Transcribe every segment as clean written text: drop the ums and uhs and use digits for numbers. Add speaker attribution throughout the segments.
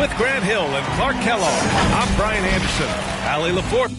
Speaker 1: With Grant Hill and Clark Kellogg, I'm Brian Anderson. Allie LaForte.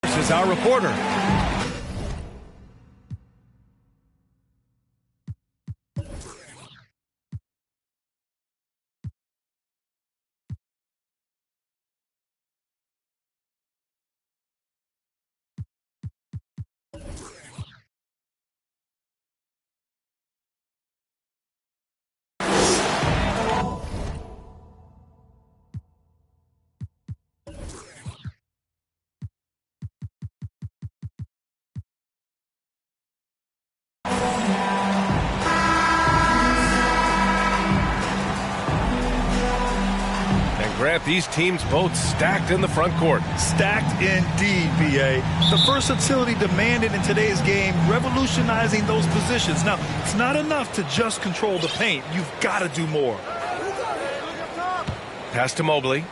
Speaker 1: This is our reporter. Grant, these teams both stacked in the front court.
Speaker 2: Stacked indeed, B.A. The versatility demanded in today's game, revolutionizing those positions. Now, it's not enough to just control the paint. You've got to do more.
Speaker 1: Pass to Mobley.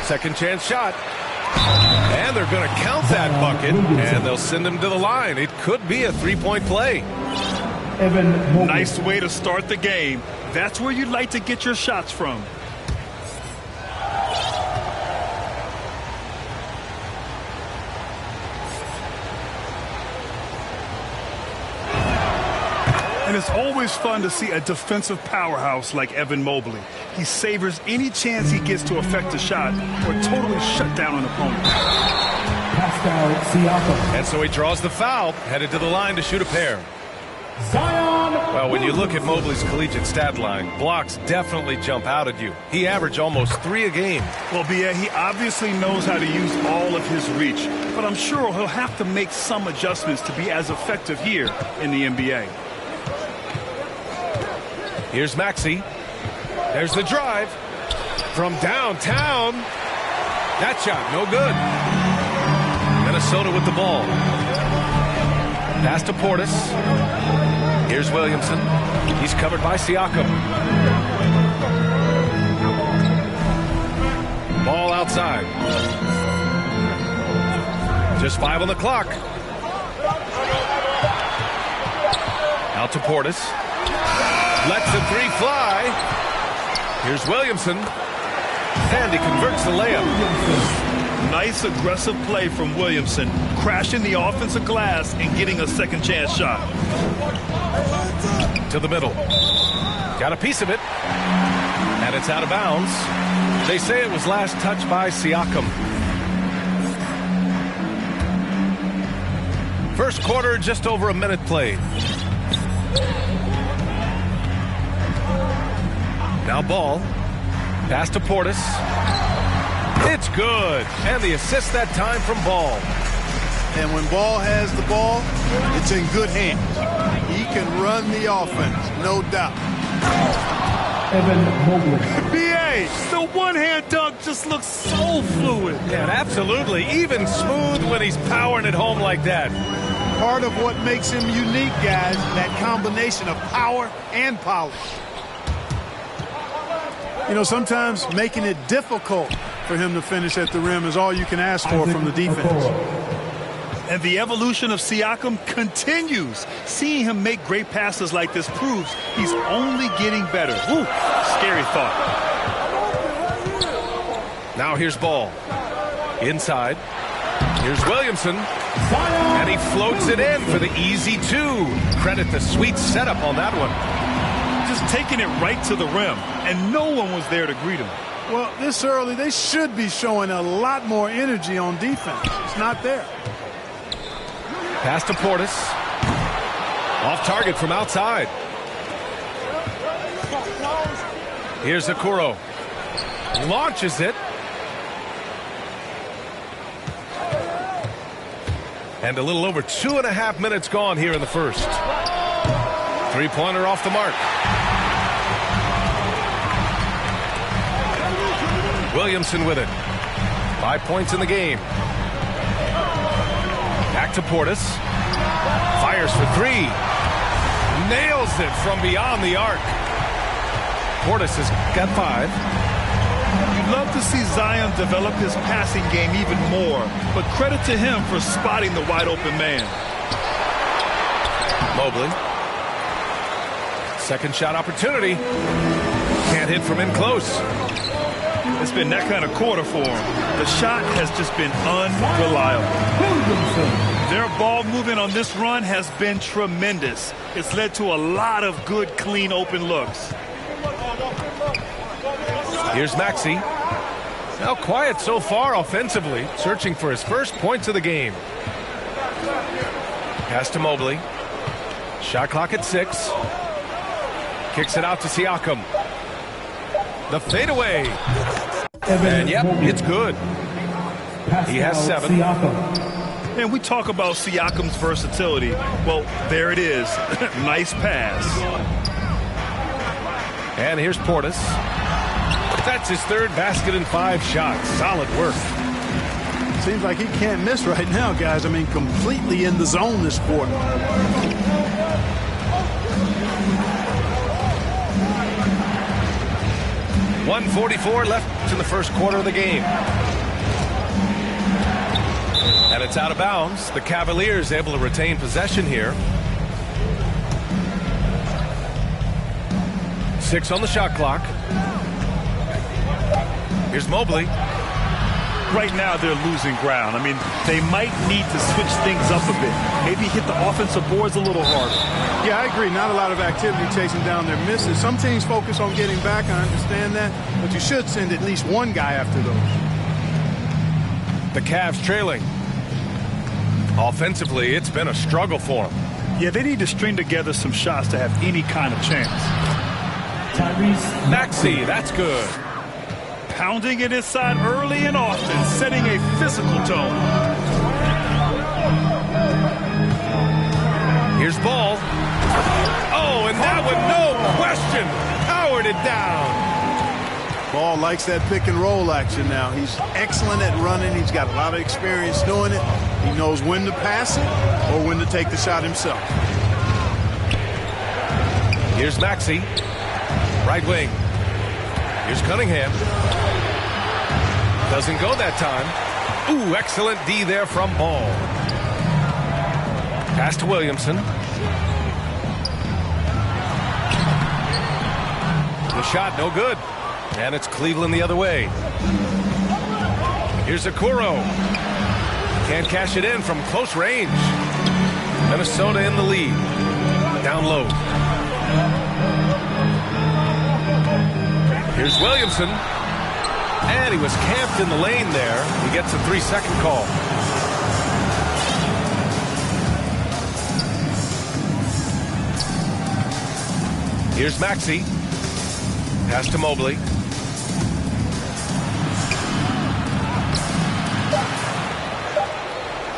Speaker 1: Second chance shot. And they're going to count that bucket, and they'll send him to the line. It could be a three-point play.
Speaker 2: Nice way to start the game. That's where you'd like to get your shots from. And it's always fun to see a defensive powerhouse like Evan Mobley. He savors any chance he gets to affect a shot or totally shut down an opponent.
Speaker 1: And so he draws the foul, headed to the line to shoot a pair. Well, when you look at Mobley's collegiate stat line, blocks definitely jump out at you. He averaged almost 3 a game.
Speaker 2: Well, B.A., he obviously knows how to use all of his reach, but I'm sure he'll have to make some adjustments to be as effective here in the NBA.
Speaker 1: Here's Maxey. There's the drive from downtown. That shot, no good. Minnesota with the ball. Pass to Portis. Here's Williamson. He's covered by Siakam. Ball outside. Just 5 on the clock. Out to Portis. Lets the three fly. Here's Williamson. And he converts the layup.
Speaker 2: Nice aggressive play from Williamson, crashing the offensive glass and getting a second chance shot.
Speaker 1: To the middle. Got a piece of it. And it's out of bounds. They say it was last touched by Siakam. First quarter, just over a minute played. Now Ball. Pass to Portis. It's good. And the assist that time from Ball.
Speaker 3: and when Ball has the ball, it's in good hands. He can run the offense, no doubt.
Speaker 2: B.A., the one-hand dunk just looks so fluid.
Speaker 1: Yeah, absolutely. Even smooth when he's powering it home like that.
Speaker 3: Part of what makes him unique, guys, that combination of power and polish. You know, sometimes making it difficult for him to finish at the rim is all you can ask for from the defense.
Speaker 2: And the evolution of Siakam continues. Seeing him make great passes like this proves he's only getting better. Ooh, scary thought.
Speaker 1: Now here's Ball. Inside. Here's Williamson. And he floats it in for the easy two. Credit the sweet setup on that one.
Speaker 2: Just taking it right to the rim, and no one was there to greet him.
Speaker 3: Well, this early, they should be showing a lot more energy on defense. It's not there.
Speaker 1: Pass to Portis. Off target from outside. Here's Okoro. Launches it. And a little over 2.5 minutes gone here in the first. Three-pointer off the mark. Williamson with it. 5 points in the game. Back to Portis. Fires for three. Nails it from beyond the arc. Portis has got 5.
Speaker 2: You'd love to see Zion develop his passing game even more, but credit to him for spotting the wide open man.
Speaker 1: Mobley. Second shot opportunity. Can't hit from in close.
Speaker 2: It's been that kind of quarter for him. The shot has just been unreliable. Their ball movement on this run has been tremendous. It's led to a lot of good, clean, open looks.
Speaker 1: Here's Maxey. Now quiet so far offensively, searching for his first points of the game. Pass to Mobley. Shot clock at 6. Kicks it out to Siakam. The fadeaway. And yep, it's good. He has 7.
Speaker 2: And we talk about Siakam's versatility. Well, there it is. Nice pass.
Speaker 1: And here's Portis. That's his third basket in 5 shots. Solid work.
Speaker 3: Seems like he can't miss right now, guys. I mean, completely in the zone this quarter.
Speaker 1: .144 left in the first quarter of the game. And it's out of bounds. The Cavaliers able to retain possession here. 6 on the shot clock. Here's Mobley.
Speaker 2: Right now they're losing ground. I mean, they might need to switch things up a bit. Maybe hit the offensive boards a little harder.
Speaker 3: Yeah, I agree. Not a lot of activity chasing down their misses. Some teams focus on getting back. I understand that. But you should send at least one guy after those.
Speaker 1: The Cavs trailing. Offensively, it's been a struggle for them.
Speaker 2: Yeah, they need to string together some shots to have any kind of chance.
Speaker 1: Maxey, that's good.
Speaker 2: Pounding it inside early and often, setting a physical tone.
Speaker 1: Here's Ball. Oh, and that one, no question, powered it down.
Speaker 3: Ball likes that pick and roll action now. He's excellent at running. He's got a lot of experience doing it. He knows when to pass it or when to take the shot himself.
Speaker 1: Here's Maxey. Right wing. Here's Cunningham. Doesn't go that time. Ooh, excellent D there from Ball. Pass to Williamson. The shot, no good. And it's Cleveland the other way. Here's Okoro. Can't cash it in from close range. Minnesota in the lead. Down low. Here's Williamson. And he was camped in the lane there. He gets a 3-second call. Here's Maxey. Pass to Mobley.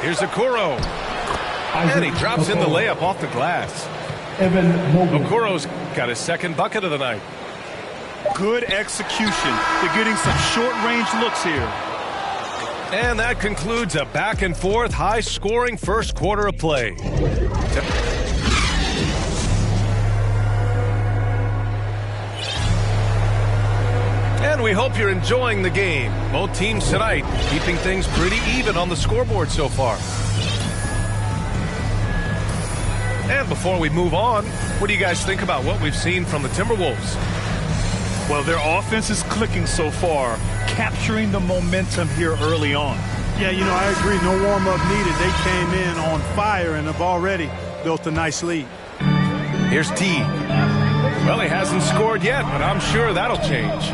Speaker 1: Here's Okoro. And he drops in the layup off the glass. Okoro's got his second bucket of the night.
Speaker 2: Good execution. They're getting some short-range looks here.
Speaker 1: And that concludes a back-and-forth, high-scoring first quarter of play. And we hope you're enjoying the game. Both teams tonight keeping things pretty even on the scoreboard so far. And before we move on, what do you guys think about what we've seen from the Timberwolves?
Speaker 2: Well, their offense is clicking so far, capturing the momentum here early on.
Speaker 3: Yeah, you know, I agree. No warm-up needed. They came in on fire and have already built a nice lead.
Speaker 1: Here's T. Well, he hasn't scored yet, but I'm sure that'll change.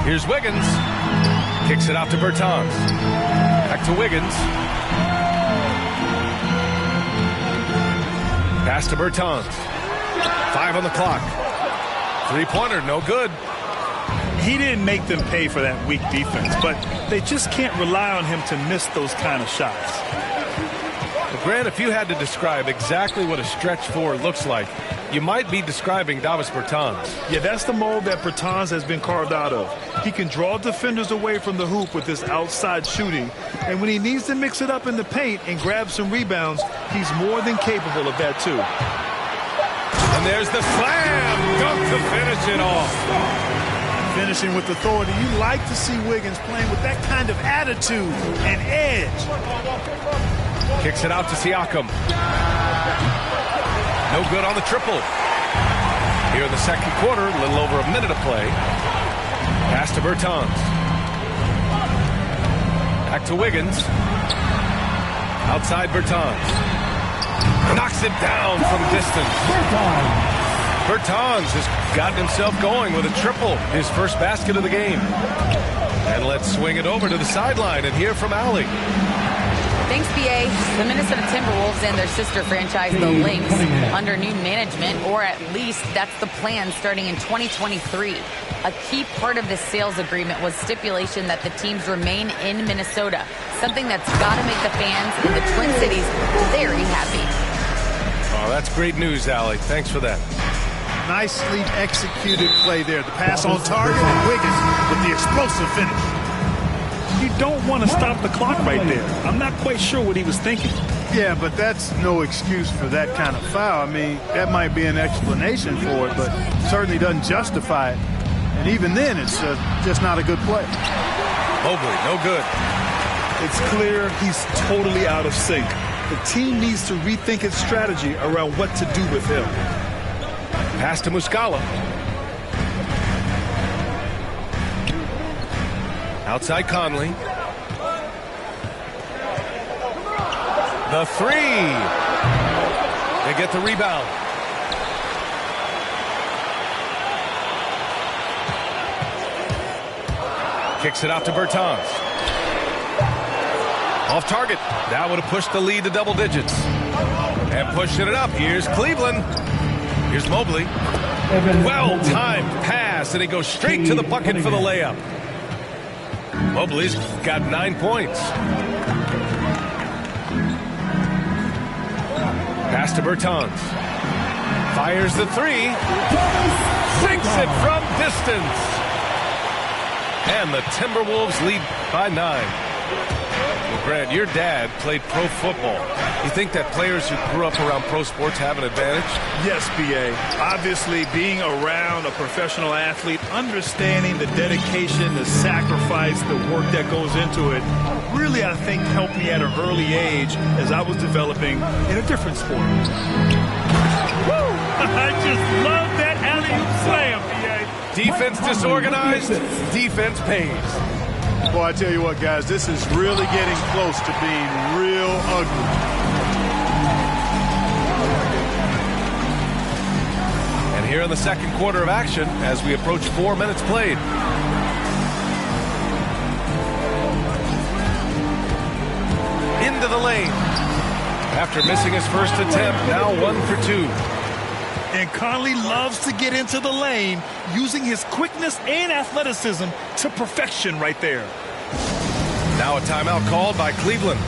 Speaker 1: Here's Wiggins. Kicks it out to Bertans. Back to Wiggins. Pass to Bertans. 5 on the clock. Three-pointer, no good.
Speaker 2: He didn't make them pay for that weak defense, but they just can't rely on him to miss those kind of shots.
Speaker 1: Well, Grant, if you had to describe exactly what a stretch four looks like, you might be describing Davis Bertans.
Speaker 2: Yeah, that's the mold that Bertans has been carved out of. He can draw defenders away from the hoop with his outside shooting, and when he needs to mix it up in the paint and grab some rebounds, he's more than capable of that too.
Speaker 1: And there's the slam dunk to finish it off.
Speaker 3: Finishing with authority. You like to see Wiggins playing with that kind of attitude and edge.
Speaker 1: Kicks it out to Siakam. No good on the triple. Here in the second quarter, a little over a minute of play. Pass to Bertans. Back to Wiggins. Outside Bertans. Knocks it down from distance. Bertans has gotten himself going with a triple, his first basket of the game. And let's swing it over to the sideline and hear from Allie.
Speaker 4: Thanks, BA. The Minnesota Timberwolves and their sister franchise, the Lynx, under new management, or at least that's the plan starting in 2023. A key part of this sales agreement was stipulation that the teams remain in Minnesota, something that's got to make the fans in the Twin Cities very happy.
Speaker 1: Oh, that's great news, Allie. Thanks for that.
Speaker 3: Nicely executed play there. The pass on target and Wiggins with the explosive finish.
Speaker 2: You don't want to stop the clock right there. I'm not quite sure what he was thinking.
Speaker 3: Yeah, but that's no excuse for that kind of foul. I mean, that might be an explanation for it, but certainly doesn't justify it. And even then, it's just not a good play.
Speaker 1: Mobley, no good.
Speaker 2: It's clear he's totally out of sync. The team needs to rethink its strategy around what to do with him.
Speaker 1: Pass to Muscala. Outside Conley. The three. They get the rebound. Kicks it out to Bertans. Off target. That would have pushed the lead to double digits. And pushing it up. Here's Cleveland. Here's Mobley. Well-timed pass, and he goes straight to the bucket for the layup. Mobley's got 9 points. Pass to Bertans. Fires the three. Sinks it from distance. And the Timberwolves lead by 9. Well, Grant, your dad played pro football. You think that players who grew up around pro sports have an advantage?
Speaker 2: Yes, B.A. Obviously, being around a professional athlete, understanding the dedication, the sacrifice, the work that goes into it, really, I think, helped me at an early age as I was developing in a different sport. Woo! I just love that alley-oop slam, B.A.
Speaker 1: Defense disorganized, defense pays.
Speaker 3: Boy, I tell you what, guys, this is really getting close to being real ugly.
Speaker 1: And here in the second quarter of action, as we approach 4 minutes played. Into the lane. After missing his first attempt, now 1 for 2.
Speaker 2: And Conley loves to get into the lane, using his quickness and athleticism to perfection right there.
Speaker 1: Now a timeout called by Cleveland.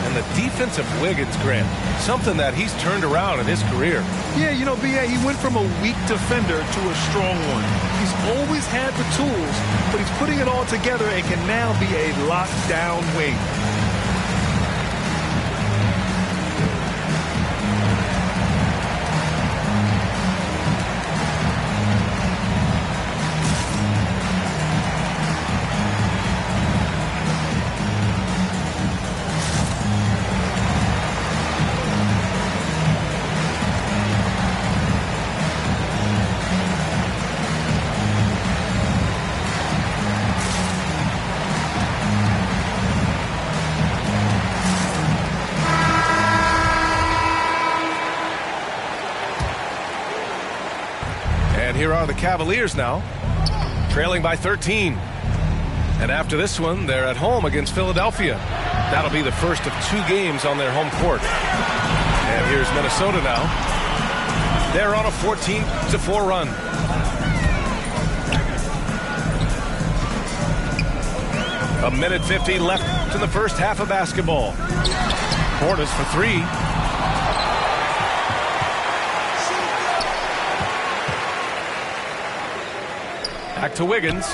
Speaker 1: And the defense of Wiggins, Grant, something that he's turned around in his career.
Speaker 2: Yeah, you know, B.A., he went from a weak defender to a strong one. He's always had the tools, but he's putting it all together and can now be a lockdown wing.
Speaker 1: And here are the Cavaliers now, trailing by 13. And after this one, they're at home against Philadelphia. That'll be the first of 2 games on their home court. And here's Minnesota now. They're on a 14-4 run. A minute 50 left in the first half of basketball. Portis for 3. Back to Wiggins.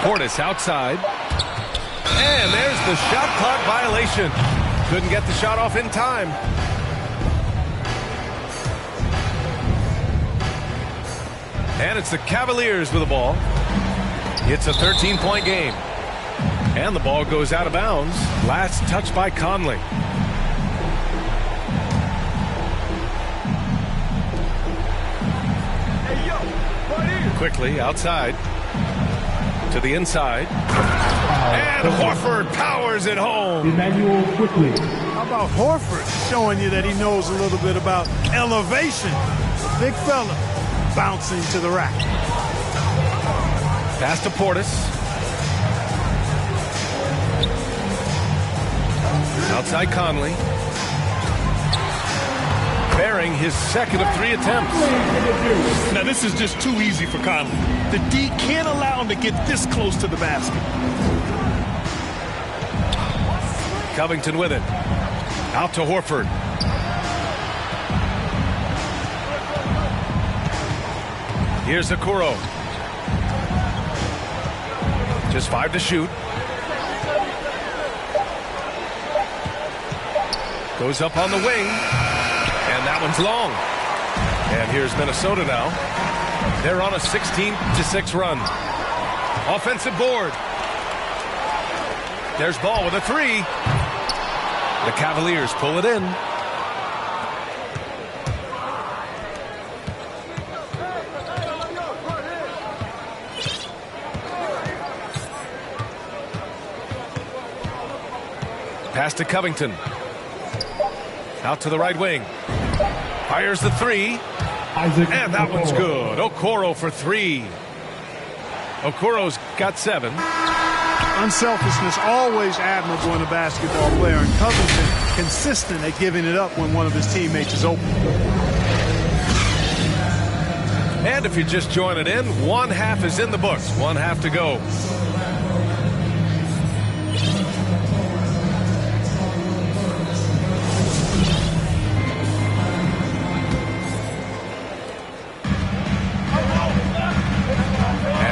Speaker 1: Portis outside. And there's the shot clock violation. Couldn't get the shot off in time. And it's the Cavaliers with the ball. It's a 13-point game. And the ball goes out of bounds. Last touch by Conley. Quickly outside to the inside, and Horford powers it home.
Speaker 3: How about Horford showing you that he knows a little bit about elevation? Big fella bouncing to the rack.
Speaker 1: Pass to Portis. Outside Conley. Bearing his second of 3 attempts.
Speaker 2: Now this is just too easy for Conley. The D can't allow him to get this close to the basket.
Speaker 1: Covington with it. Out to Horford. Here's Okoro. Just 5 to shoot. Goes up on the wing. And that one's long. And here's Minnesota now. They're on a 16-6 run. Offensive board. There's Ball with a 3. The Cavaliers pull it in. Pass to Covington. Out to the right wing. Fires the 3. And that one's good. Okoro for 3. Okoro's got 7.
Speaker 3: Unselfishness always admirable in a basketball player, and Covington consistent at giving it up when one of his teammates is open.
Speaker 1: And if you're just joining in, 1 half is in the books. 1 half to go.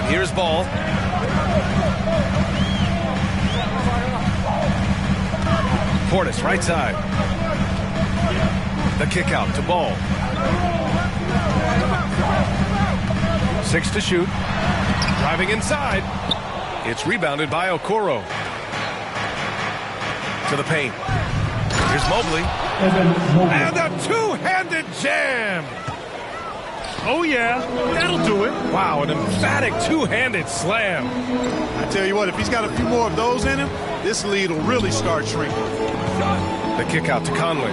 Speaker 1: Here's Ball. Portis, right side. The kick out to Ball. 6 to shoot. Driving inside. It's rebounded by Okoro. To the paint. Here's Mobley. And a 2-handed jam.
Speaker 2: Oh, yeah, that'll do it.
Speaker 1: Wow, an emphatic 2-handed slam.
Speaker 3: I tell you what, if he's got a few more of those in him, this lead will really start shrinking.
Speaker 1: The kick out to Conley.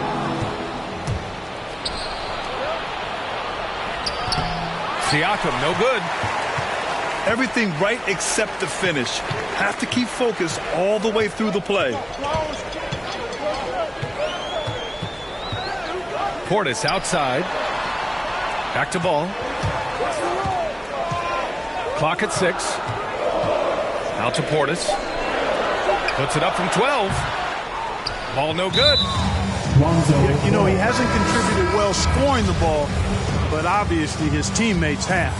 Speaker 1: Siakam, no good.
Speaker 2: Everything right except the finish. Have to keep focused all the way through the play.
Speaker 1: Portis outside. Back to Ball. clock at 6. Out to Portis. Puts it up from 12. Ball no good.
Speaker 3: You know, he hasn't contributed well scoring the ball, but obviously his teammates have.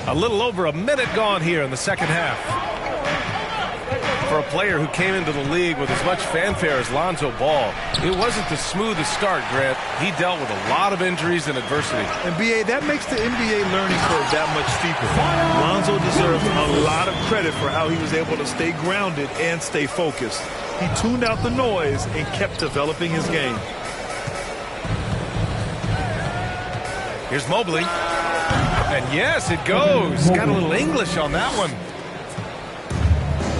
Speaker 1: A little over a minute gone here in the second half. For a player who came into the league with as much fanfare as Lonzo Ball, it wasn't the smoothest start, Grant. He dealt with a lot of injuries and adversity.
Speaker 2: And, B.A., that makes the NBA learning curve that much steeper. Lonzo deserves a lot of credit for how he was able to stay grounded and stay focused. He tuned out the noise and kept developing his game.
Speaker 1: Here's Mobley. And yes, it goes. Got a little English on that one.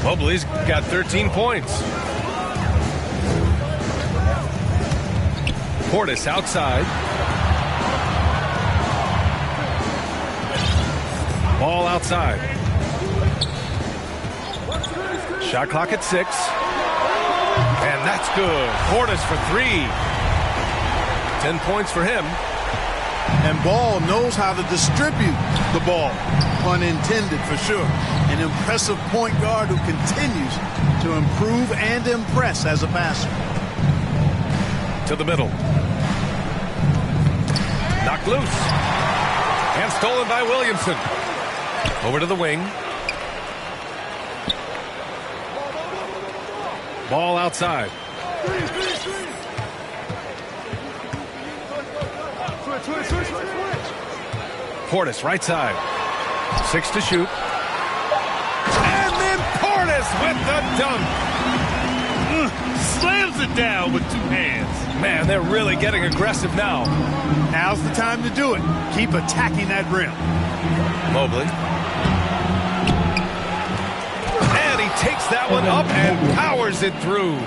Speaker 1: Mobley's got 13 points. Portis outside. Ball outside. Shot clock at 6. And that's good. Portis for 3. 10 points for him.
Speaker 3: And Ball knows how to distribute the ball, pun intended for sure. An impressive point guard who continues to improve and impress as a passer.
Speaker 1: To the middle. Knocked loose. And stolen by Williamson. Over to the wing. Ball outside. Portis right side. 6 to shoot. And then Portis with the dunk.
Speaker 2: Slams it down with 2 hands.
Speaker 1: Man, they're really getting aggressive now.
Speaker 3: Now's the time to do it. Keep attacking that rim.
Speaker 1: Mobley. And he takes that one up and powers it through.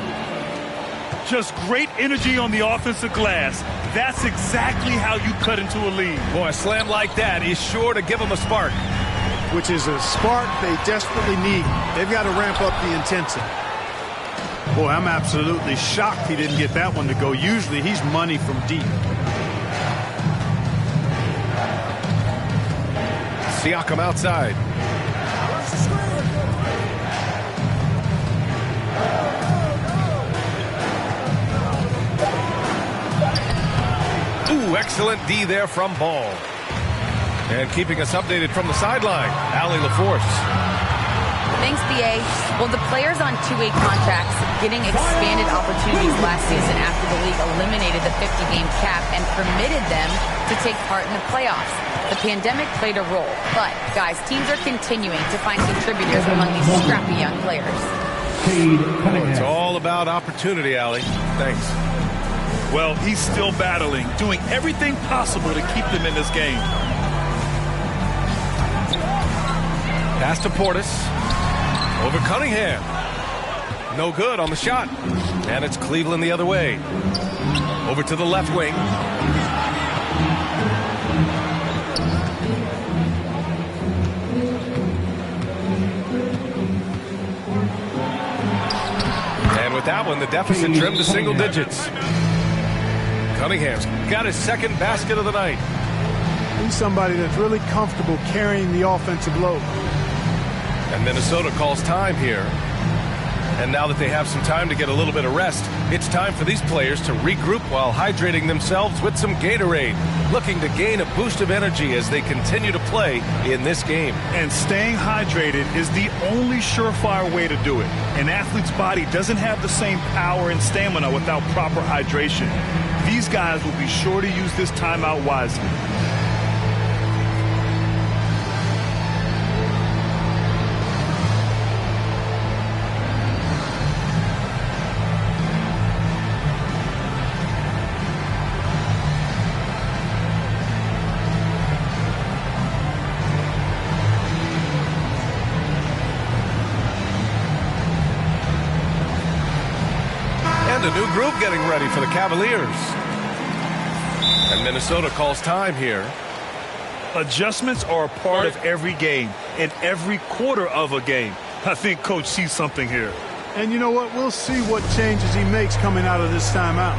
Speaker 2: Just great energy on the offensive glass. That's exactly how you cut into a lead.
Speaker 1: Boy, a slam like that is sure to give them a spark.
Speaker 3: Which is a spark they desperately need. They've got to ramp up the intensity. Boy, I'm absolutely shocked he didn't get that one to go. Usually he's money from deep.
Speaker 1: Siakam outside. Ooh, excellent D there from Ball. And keeping us updated from the sideline, Allie LaForce.
Speaker 4: Thanks, B.A. Well, the players on two-way contracts getting expanded opportunities last season after the league eliminated the 50-game cap and permitted them to take part in the playoffs. The pandemic played a role, but, guys, teams are continuing to find contributors among these scrappy young players.
Speaker 1: It's all about opportunity, Allie. Thanks.
Speaker 2: Well, he's still battling, doing everything possible to keep them in this game.
Speaker 1: Pass to Portis. Over Cunningham. No good on the shot. And it's Cleveland the other way. Over to the left wing. And with that one, the deficit trimmed to single digits. Cunningham's got his second basket of the night.
Speaker 3: He's somebody that's really comfortable carrying the offensive load.
Speaker 1: And Minnesota calls time here. And now that they have some time to get a little bit of rest, it's time for these players to regroup while hydrating themselves with some Gatorade, looking to gain a boost of energy as they continue to play in this game.
Speaker 2: And staying hydrated is the only surefire way to do it. An athlete's body doesn't have the same power and stamina without proper hydration. These guys will be sure to use this timeout wisely.
Speaker 1: A new group getting ready for the Cavaliers. And Minnesota calls time here.
Speaker 2: Adjustments are a part of every game and every quarter of a game. I think Coach sees something here.
Speaker 3: And you know what? We'll see what changes he makes coming out of this timeout.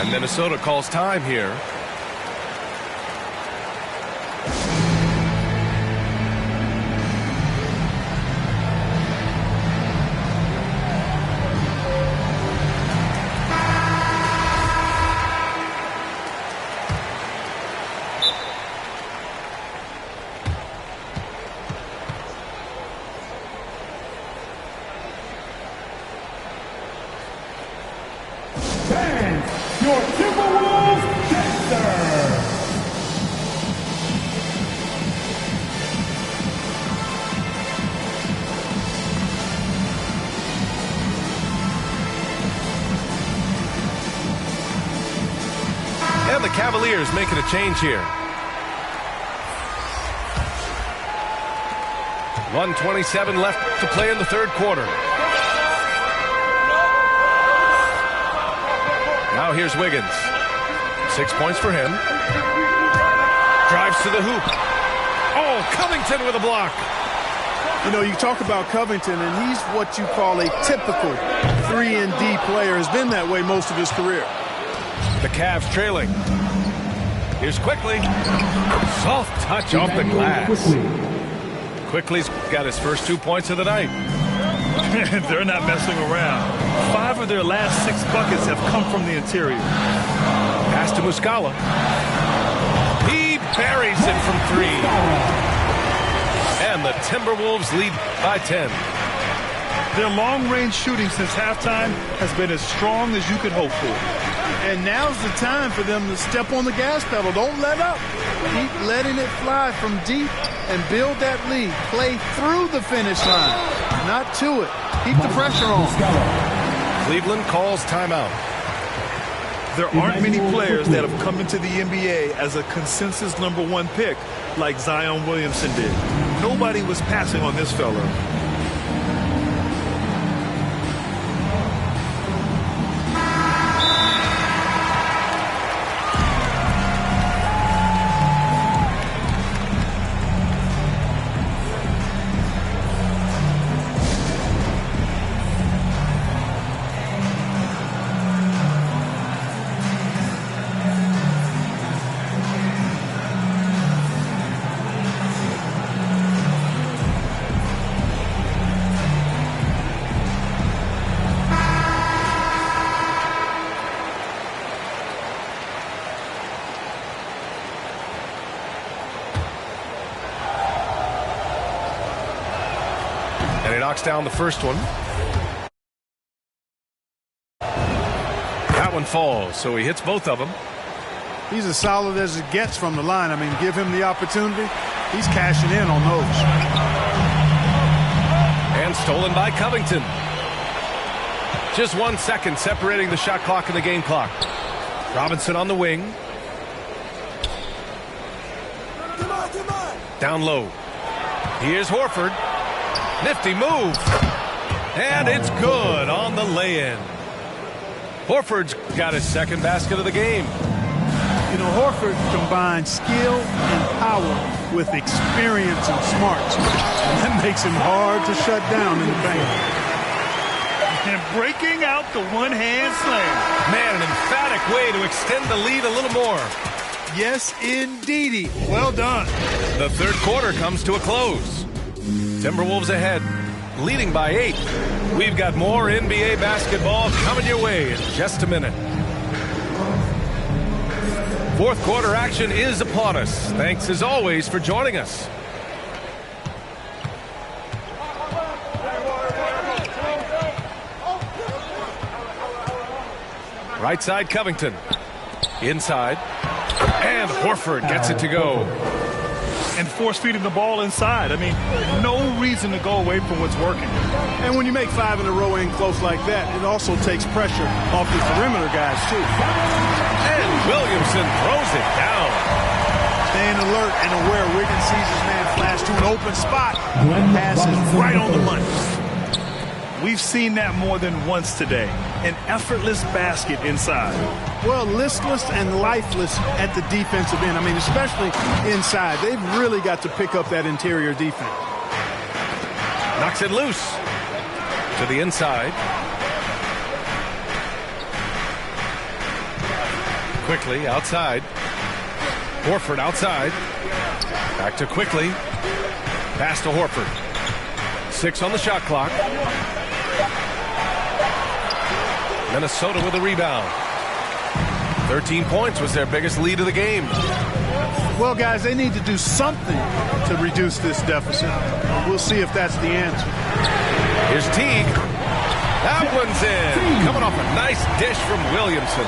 Speaker 1: And Minnesota calls time here.
Speaker 5: Your Timberwolves Center.
Speaker 1: And the Cavaliers making a change here. 1:27 left to play in the third quarter. Now here's Wiggins. 6 points for him. Drives to the hoop. Oh, Covington with a block.
Speaker 3: You know, you talk about Covington, and he's what you call a typical 3-and-D player. Has been that way most of his career.
Speaker 1: The Cavs trailing. Here's Quickly. Soft touch off the glass. Quickly's got his first 2 points of the night.
Speaker 2: They're not messing around. 5 of their last 6 buckets have come from the interior.
Speaker 1: Pass to Muscala. He buries it from 3. And the Timberwolves lead by 10.
Speaker 2: Their long-range shooting since halftime has been as strong as you could hope for.
Speaker 3: And now's the time for them to step on the gas pedal. Don't let up. Keep letting it fly from deep and build that lead. Play through the finish line, not to it. Keep the pressure on.
Speaker 1: Cleveland calls timeout.
Speaker 2: There aren't many players that have come into the NBA as a consensus #1 pick like Zion Williamson did. Nobody was passing on this fella.
Speaker 1: Knocks down the first one. That one falls, so he hits both of them.
Speaker 3: He's as solid as it gets from the line. I mean, give him the opportunity. He's cashing in on those.
Speaker 1: And stolen by Covington. Just 1 second separating the shot clock and the game clock. Robinson on the wing. Down low. Here's Horford. Nifty move. And it's good on the lay-in. Horford's got his second basket of the game.
Speaker 3: You know, Horford combines skill and power with experience and smarts. And that makes him hard to shut down in the paint.
Speaker 2: And breaking out the one-hand slam.
Speaker 1: Man, an emphatic way to extend the lead a little more.
Speaker 3: Yes, indeedy. Well done.
Speaker 1: The third quarter comes to a close. Timberwolves ahead, leading by 8. We've got more NBA basketball coming your way in just a minute. Fourth quarter action is upon us. Thanks as always for joining us. Right side Covington. Inside. And Horford gets it to go.
Speaker 2: And force-feeding the ball inside. I mean, no reason to go away from what's working.
Speaker 3: And when you make 5 in a row in close like that, it also takes pressure off the perimeter guys, too.
Speaker 1: And Williamson throws it down.
Speaker 3: Staying alert and aware. Wiggins sees his man flash to an open spot. Pass is right on the money.
Speaker 2: We've seen that more than once today. An effortless basket inside.
Speaker 3: Well, listless and lifeless at the defensive end. I mean, especially inside. They've really got to pick up that interior defense.
Speaker 1: Knocks it loose to the inside. Quickly outside. Horford outside. Back to Quickly. Pass to Horford. 6 on the shot clock. Minnesota with a rebound. 13 points was their biggest lead of the game.
Speaker 3: Well, guys, they need to do something to reduce this deficit. We'll see if that's the answer.
Speaker 1: Here's Teague. That one's in. Coming off a nice dish from Williamson.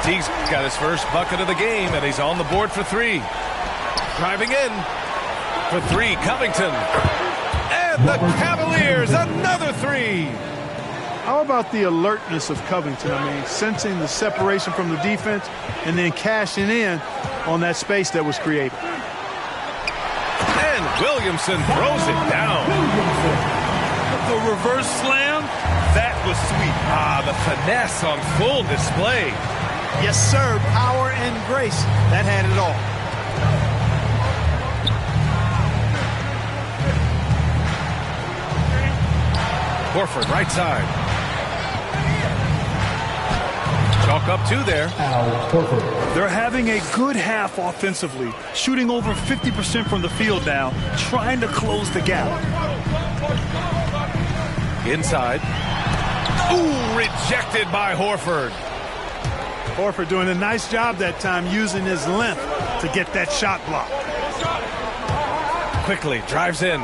Speaker 1: Teague's got his first bucket of the game, and he's on the board for 3. Driving in for 3, Covington. And the Cavaliers, another 3.
Speaker 3: How about the alertness of Covington? I mean, sensing the separation from the defense and then cashing in on that space that was created.
Speaker 1: And Williamson throws it down.
Speaker 2: The reverse slam, that was sweet.
Speaker 1: The finesse on full display.
Speaker 3: Yes, sir. Power and grace. That had it all.
Speaker 1: Horford, right side. Chalk up 2 there.
Speaker 2: They're having a good half offensively, shooting over 50% from the field now, trying to close the gap.
Speaker 1: Inside. Ooh, rejected by Horford.
Speaker 3: Horford doing a nice job that time using his length to get that shot blocked.
Speaker 1: Quickly drives in.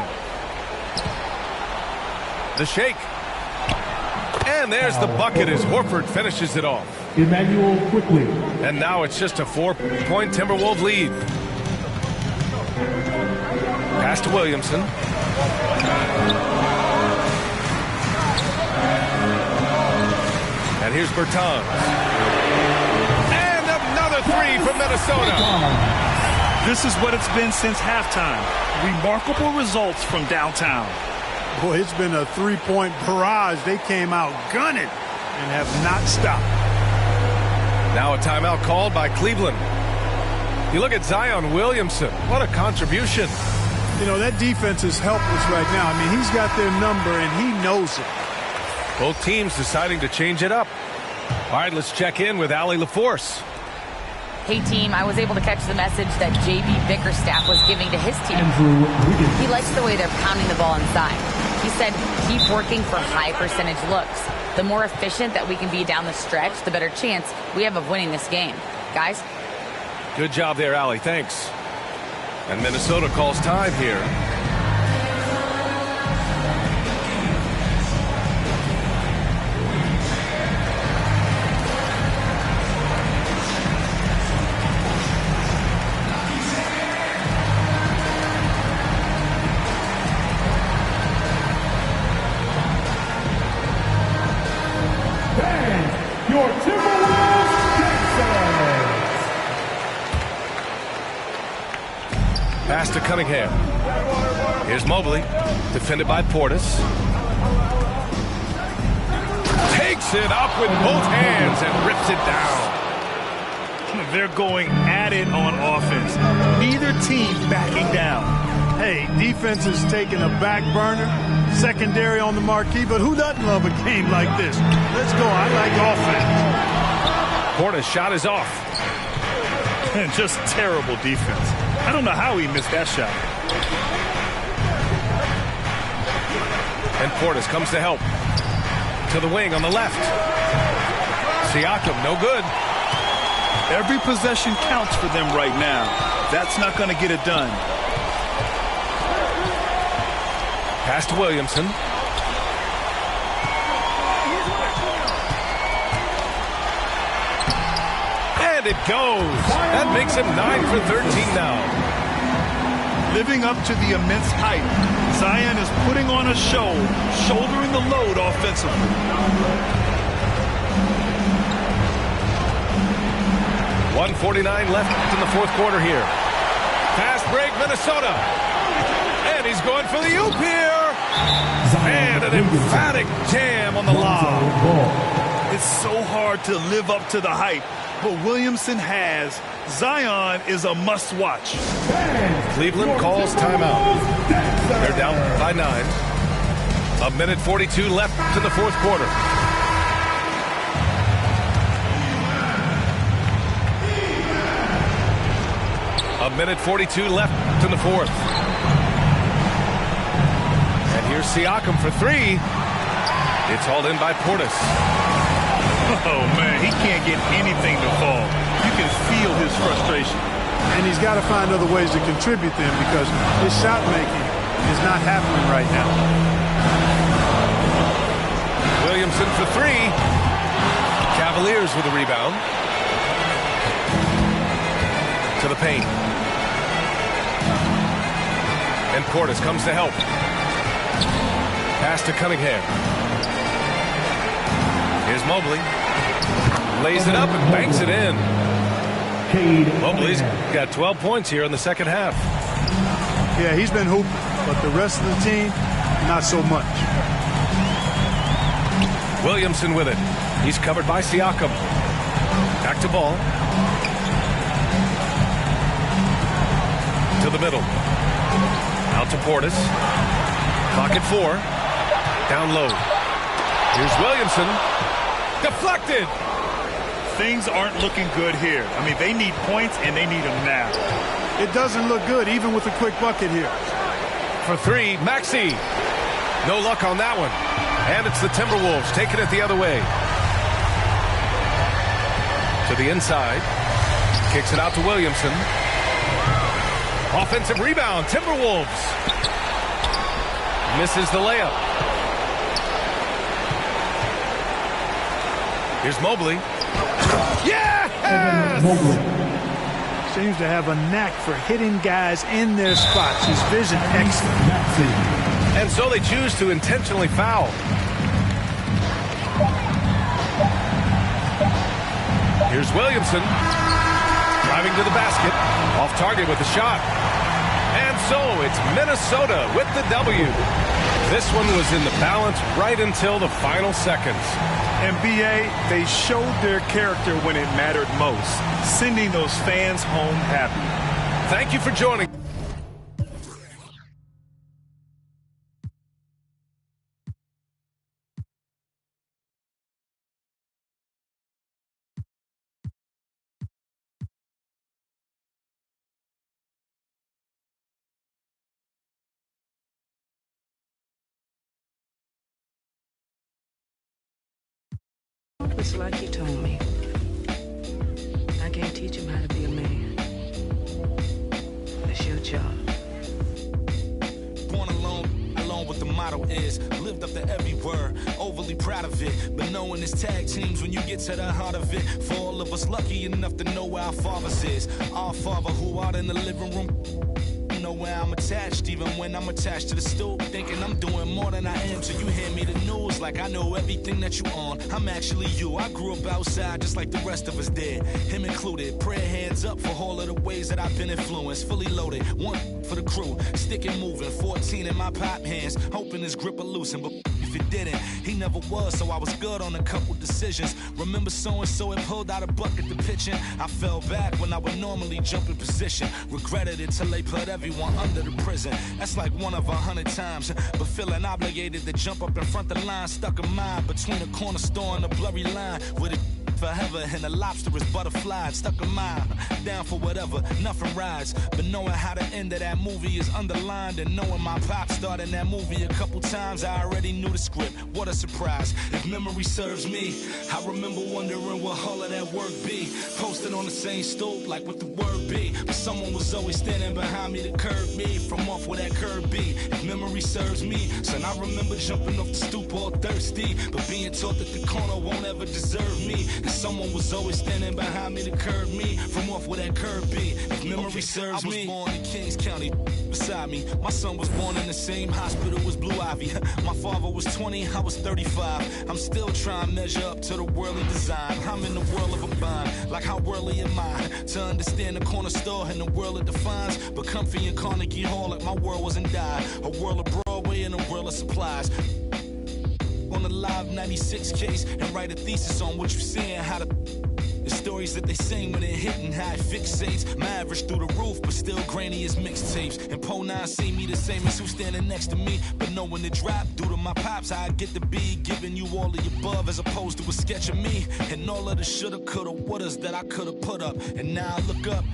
Speaker 1: The shake. And there's the bucket as Horford finishes it off.
Speaker 5: Emmanuel Quickly.
Speaker 1: And now it's just a 4-point Timberwolves lead. Pass to Williamson. And here's Bertans. And another 3 from Minnesota.
Speaker 2: This is what it's been since halftime. Remarkable results from downtown.
Speaker 3: Boy, it's been a 3-point barrage. They came out gunning and have not stopped.
Speaker 1: Now a timeout called by Cleveland. You look at Zion Williamson. What a contribution.
Speaker 3: You know, that defense is helpless right now. I mean, he's got their number, and he knows it.
Speaker 1: Both teams deciding to change it up. All right, let's check in with Allie LaForce.
Speaker 4: Hey, team, I was able to catch the message that J.B. Bickerstaff was giving to his team. He likes the way they're pounding the ball inside. He said, keep working for high percentage looks. The more efficient that we can be down the stretch, the better chance we have of winning this game. Guys?
Speaker 1: Good job there, Allie. Thanks. And Minnesota calls time here.
Speaker 5: Your Timberwolves Texans.
Speaker 1: Pass to Cunningham. Here's Mobley, defended by Portis. Takes it up with both hands and rips it down.
Speaker 2: They're going at it on offense. Neither team backing down.
Speaker 3: Hey, defense is taking a back burner, secondary on the marquee, but who doesn't love a game like this? Let's go. I like offense.
Speaker 1: Portis' shot is off.
Speaker 2: And just terrible defense. I don't know how he missed that shot.
Speaker 1: And Portis comes to help. To the wing on the left. Siakam, no good.
Speaker 2: Every possession counts for them right now. That's not going to get it done.
Speaker 1: Pass to Williamson. And it goes. That makes him 9 for 13 now.
Speaker 2: Living up to the immense hype, Zion is putting on a show, shouldering the load offensively.
Speaker 1: .149 left in the fourth quarter here. Fast break, Minnesota. And he's going for the oop here. And an emphatic jam on the lob.
Speaker 2: It's so hard to live up to the hype, but Williamson has. Zion is a must-watch.
Speaker 1: Cleveland calls timeout. They're down by 9. 1:42 left in the fourth quarter. A minute 42 left in the fourth. And here's Siakam for three. It's hauled in by Portis.
Speaker 2: Oh, man, he can't get anything to fall. You can feel his frustration.
Speaker 3: And he's got to find other ways to contribute them because his shot making is not happening right now.
Speaker 1: Williamson for three. Cavaliers with a rebound. To the paint. And Portis comes to help. Pass to Cunningham. Here's Mobley. Lays it up and banks it in. Mobley's got 12 points here in the second half.
Speaker 3: Yeah, he's been hooping, but the rest of the team, not so much.
Speaker 1: Williamson with it. He's covered by Siakam. Back to ball. To the middle. Out to Portis. Clock at 4. Down low. Here's Williamson. Deflected.
Speaker 2: Things aren't looking good here. I mean, they need points, and they need them now.
Speaker 3: It doesn't look good, even with a quick bucket here.
Speaker 1: For three, Maxey. No luck on that one. And it's the Timberwolves taking it the other way. To the inside. Kicks it out to Williamson. Offensive rebound, Timberwolves. Misses the layup. Here's Mobley. Yes!
Speaker 3: Seems to have a knack for hitting guys in their spots. His vision excellent.
Speaker 1: And so they choose to intentionally foul. Here's Williamson. Driving to the basket. Off target with the shot. And so it's Minnesota with the W. This one was in the balance right until the final seconds.
Speaker 2: And B.A., they showed their character when it mattered most, sending those fans home happy.
Speaker 1: Thank you for joining.
Speaker 6: It's like you told me. I can't teach him how to be a man. That's your job.
Speaker 7: Born alone what the motto is. Lived up to every word, overly proud of it. But knowing it's tag teams when you get to the heart of it. For all of us lucky enough to know where our fathers is. Our father who out in the living room. Know where I'm attached, even when I'm attached to the stool. Thinking I'm doing more than I am till you hand me the news. Like I know everything that you on. I'm actually you. I grew up outside just like the rest of us did. Him included. Prayer hands up for all of the ways that I've been influenced. Fully loaded. One for the crew. Sticking moving. 14 in my pop hands. Hoping his grip will loosen. But if it didn't, he never was. So I was good on a couple decisions. Remember so-and-so had pulled out a bucket to pitching. I fell back when I would normally jump in position. Regretted it till they put everyone under the prison. That's like 1 of 100 times. But feeling obligated to jump up in front of the line. Stuck a mind between a corner store and a blurry line. With it forever and a lobster is butterflied. Stuck a mind, down for whatever, nothing rides. But knowing how the end of that movie is underlined. And knowing my pop starred in that movie a couple times, I already knew the script. What a surprise. If memory serves me, I remember wondering what all of that work be. Posted on the same stoop like what the word be. But someone was always standing behind me to curb me from off where that curb be. If memory serves me, son, I remember jumping off the stoop all thirsty, but being taught that the corner won't ever deserve me. And someone was always standing behind me to curb me from off where that curb be. If memory serves me, I was born in Kings County beside me. My son was born in the same hospital as Blue Ivy. My father was 20, I was 35. I'm still trying to measure up to the worldly design. I'm in the world of a bind, like how worldly am I? To understand the corner store and the world it defines. But comfy in Carnegie Hall like my world wasn't die. A world of Broadway and a world of supplies. On the Live 96 case and write a thesis on what you're seeing, how the stories that they sing when it hit and how it fixates. My average through the roof, but still grainy as mixtapes. And Po 9 see me the same as who's standing next to me. But knowing the drop due to my pops, how I get to be giving you all of the above as opposed to a sketch of me. And all of the shoulda, coulda, wouldas that I coulda put up. And now I look up.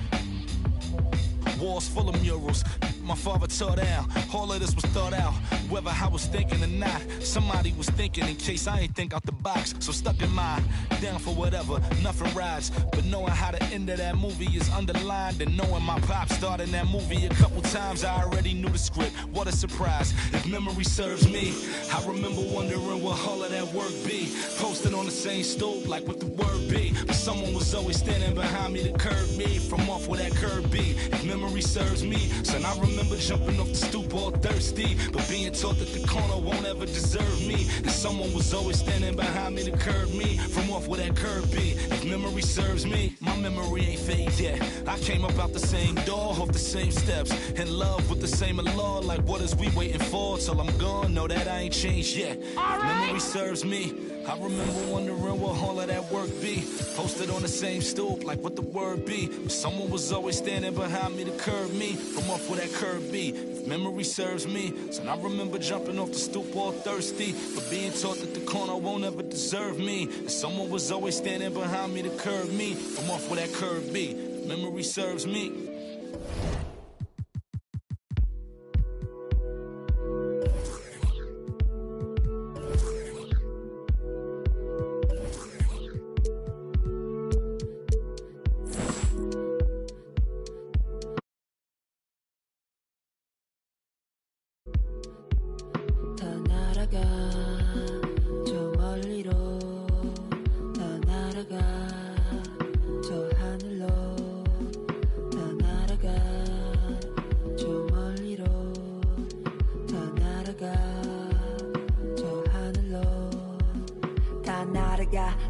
Speaker 7: walls full of murals. My father tore down, all of this was thought out. Whether I was thinking or not, somebody was thinking in case I ain't think out the box. So stuck in mind, down for whatever, nothing rides. But knowing how the end of that movie is underlined, and knowing my pop starred in that movie a couple times, I already knew the script. What a surprise. If memory serves me, I remember wondering what all of that work be. Posted on the same stoop, like what the word be. But someone was always standing behind me to curb me from off where that curb be. If memory serves me, son, I remember jumping off the stoop all thirsty, but being taught that the corner won't ever deserve me. And someone was always standing behind me to curb me from off where that curb be. If memory serves me, my memory ain't fade yet. I came up out the same door, off the same steps, in love with the same law. Like what is we waiting for till I'm gone? Know that I ain't changed yet. If memory serves me, I remember wondering what all of that work be. Posted on the same stoop, like what the word be. But someone was always standing behind me to curb me from off where that curb be. If memory serves me, so I remember jumping off the stoop all thirsty, but being taught that the corner won't ever deserve me. And someone was always standing behind me to curb me from off where that curb be. If memory serves me.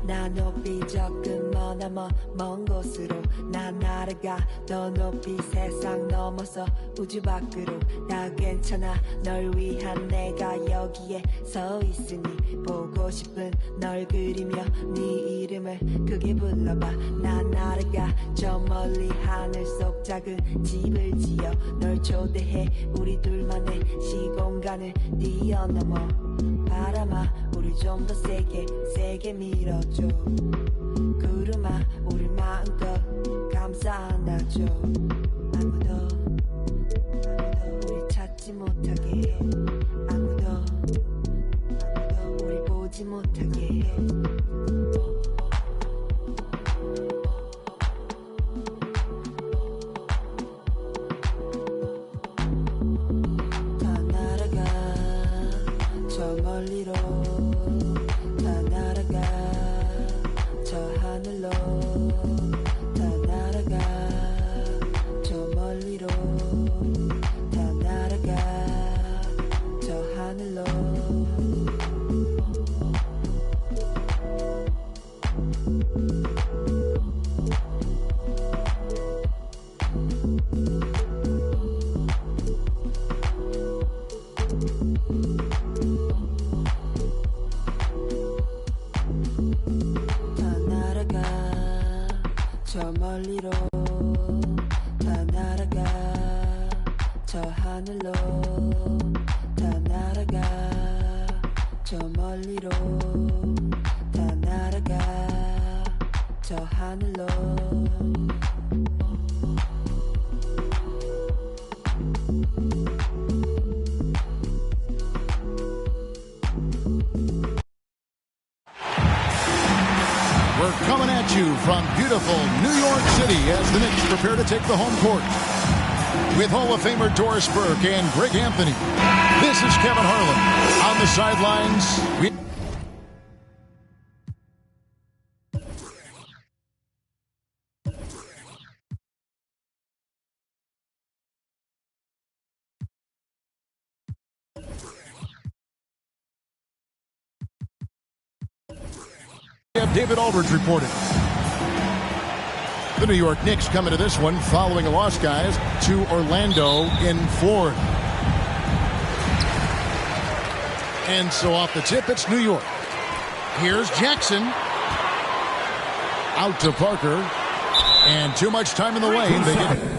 Speaker 6: 나 높이 저 끝머나머 먼 곳으로 나 날아가 더 높이 세상 넘어서 우주 밖으로 다 괜찮아 널 위한 내가 여기에 서 있으니 보고 싶은 널 그리며 네 이름을 크게 불러봐 나 날아가 저 멀리 하늘 속 작은 집을 지어 널 초대해 우리 둘만의 시공간을 뛰어넘어 바람아 우리 좀 더 세게 밀어줘 구름아 우리 마음껏 감싸 안아줘 아무도 우리 찾지 못하게 해 아무도 우리 보지 못하게 해 다 날아가 저 멀리로 다 날아가 저 하늘로 다 날아가 저 멀리로 다 날아가 저 하늘로 저 멀리로 다 날아가 저 하늘로 다 날아가 저 멀리로 다 날아가 저 하늘로
Speaker 8: We're coming at you from beautiful New York City as the Knicks prepare to take the home court. With Hall of Famer Doris Burke and Greg Anthony, this is Kevin Harlan on the sidelines. We have David Aldridge reporting. The New York Knicks come into this one following a loss, guys, to Orlando in Florida. And so off the tip, it's New York. Here's Jackson. Out to Parker. And too much time in the lane. They get it.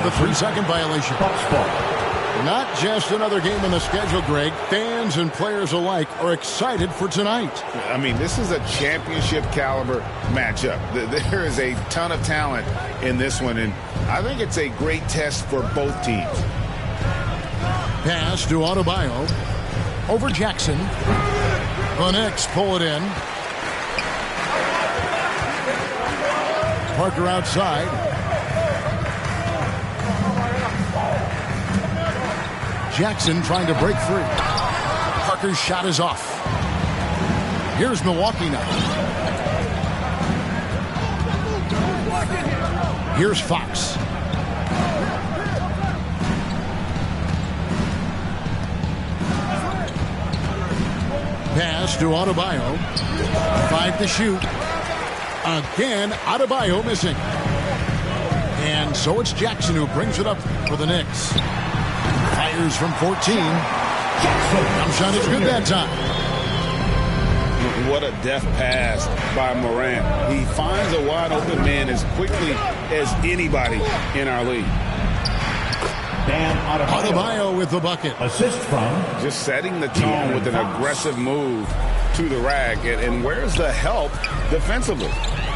Speaker 8: a 3-second violation. Not just another game on the schedule, Greg. Fans and players alike are excited for tonight.
Speaker 9: I mean, this is a championship caliber matchup. There is a ton of talent in this one, and I think it's a great test for both teams.
Speaker 8: Pass to Adebayo. Over Jackson. The Knicks pull it in. Parker outside. Jackson trying to break free. Parker's shot is off. Here's Milwaukee now. Here's Fox. Pass to Adebayo. 5 to shoot. Again, Adebayo missing. And so it's Jackson who brings it up for the Knicks. Fires from 14. Jump shot is good that time.
Speaker 9: What a deft pass by Morant. He finds a wide open man as quickly as anybody in our league.
Speaker 8: Adebayo with the bucket.
Speaker 5: Assist from.
Speaker 9: Just setting the tone with an aggressive move to the rag. And where's the help defensively?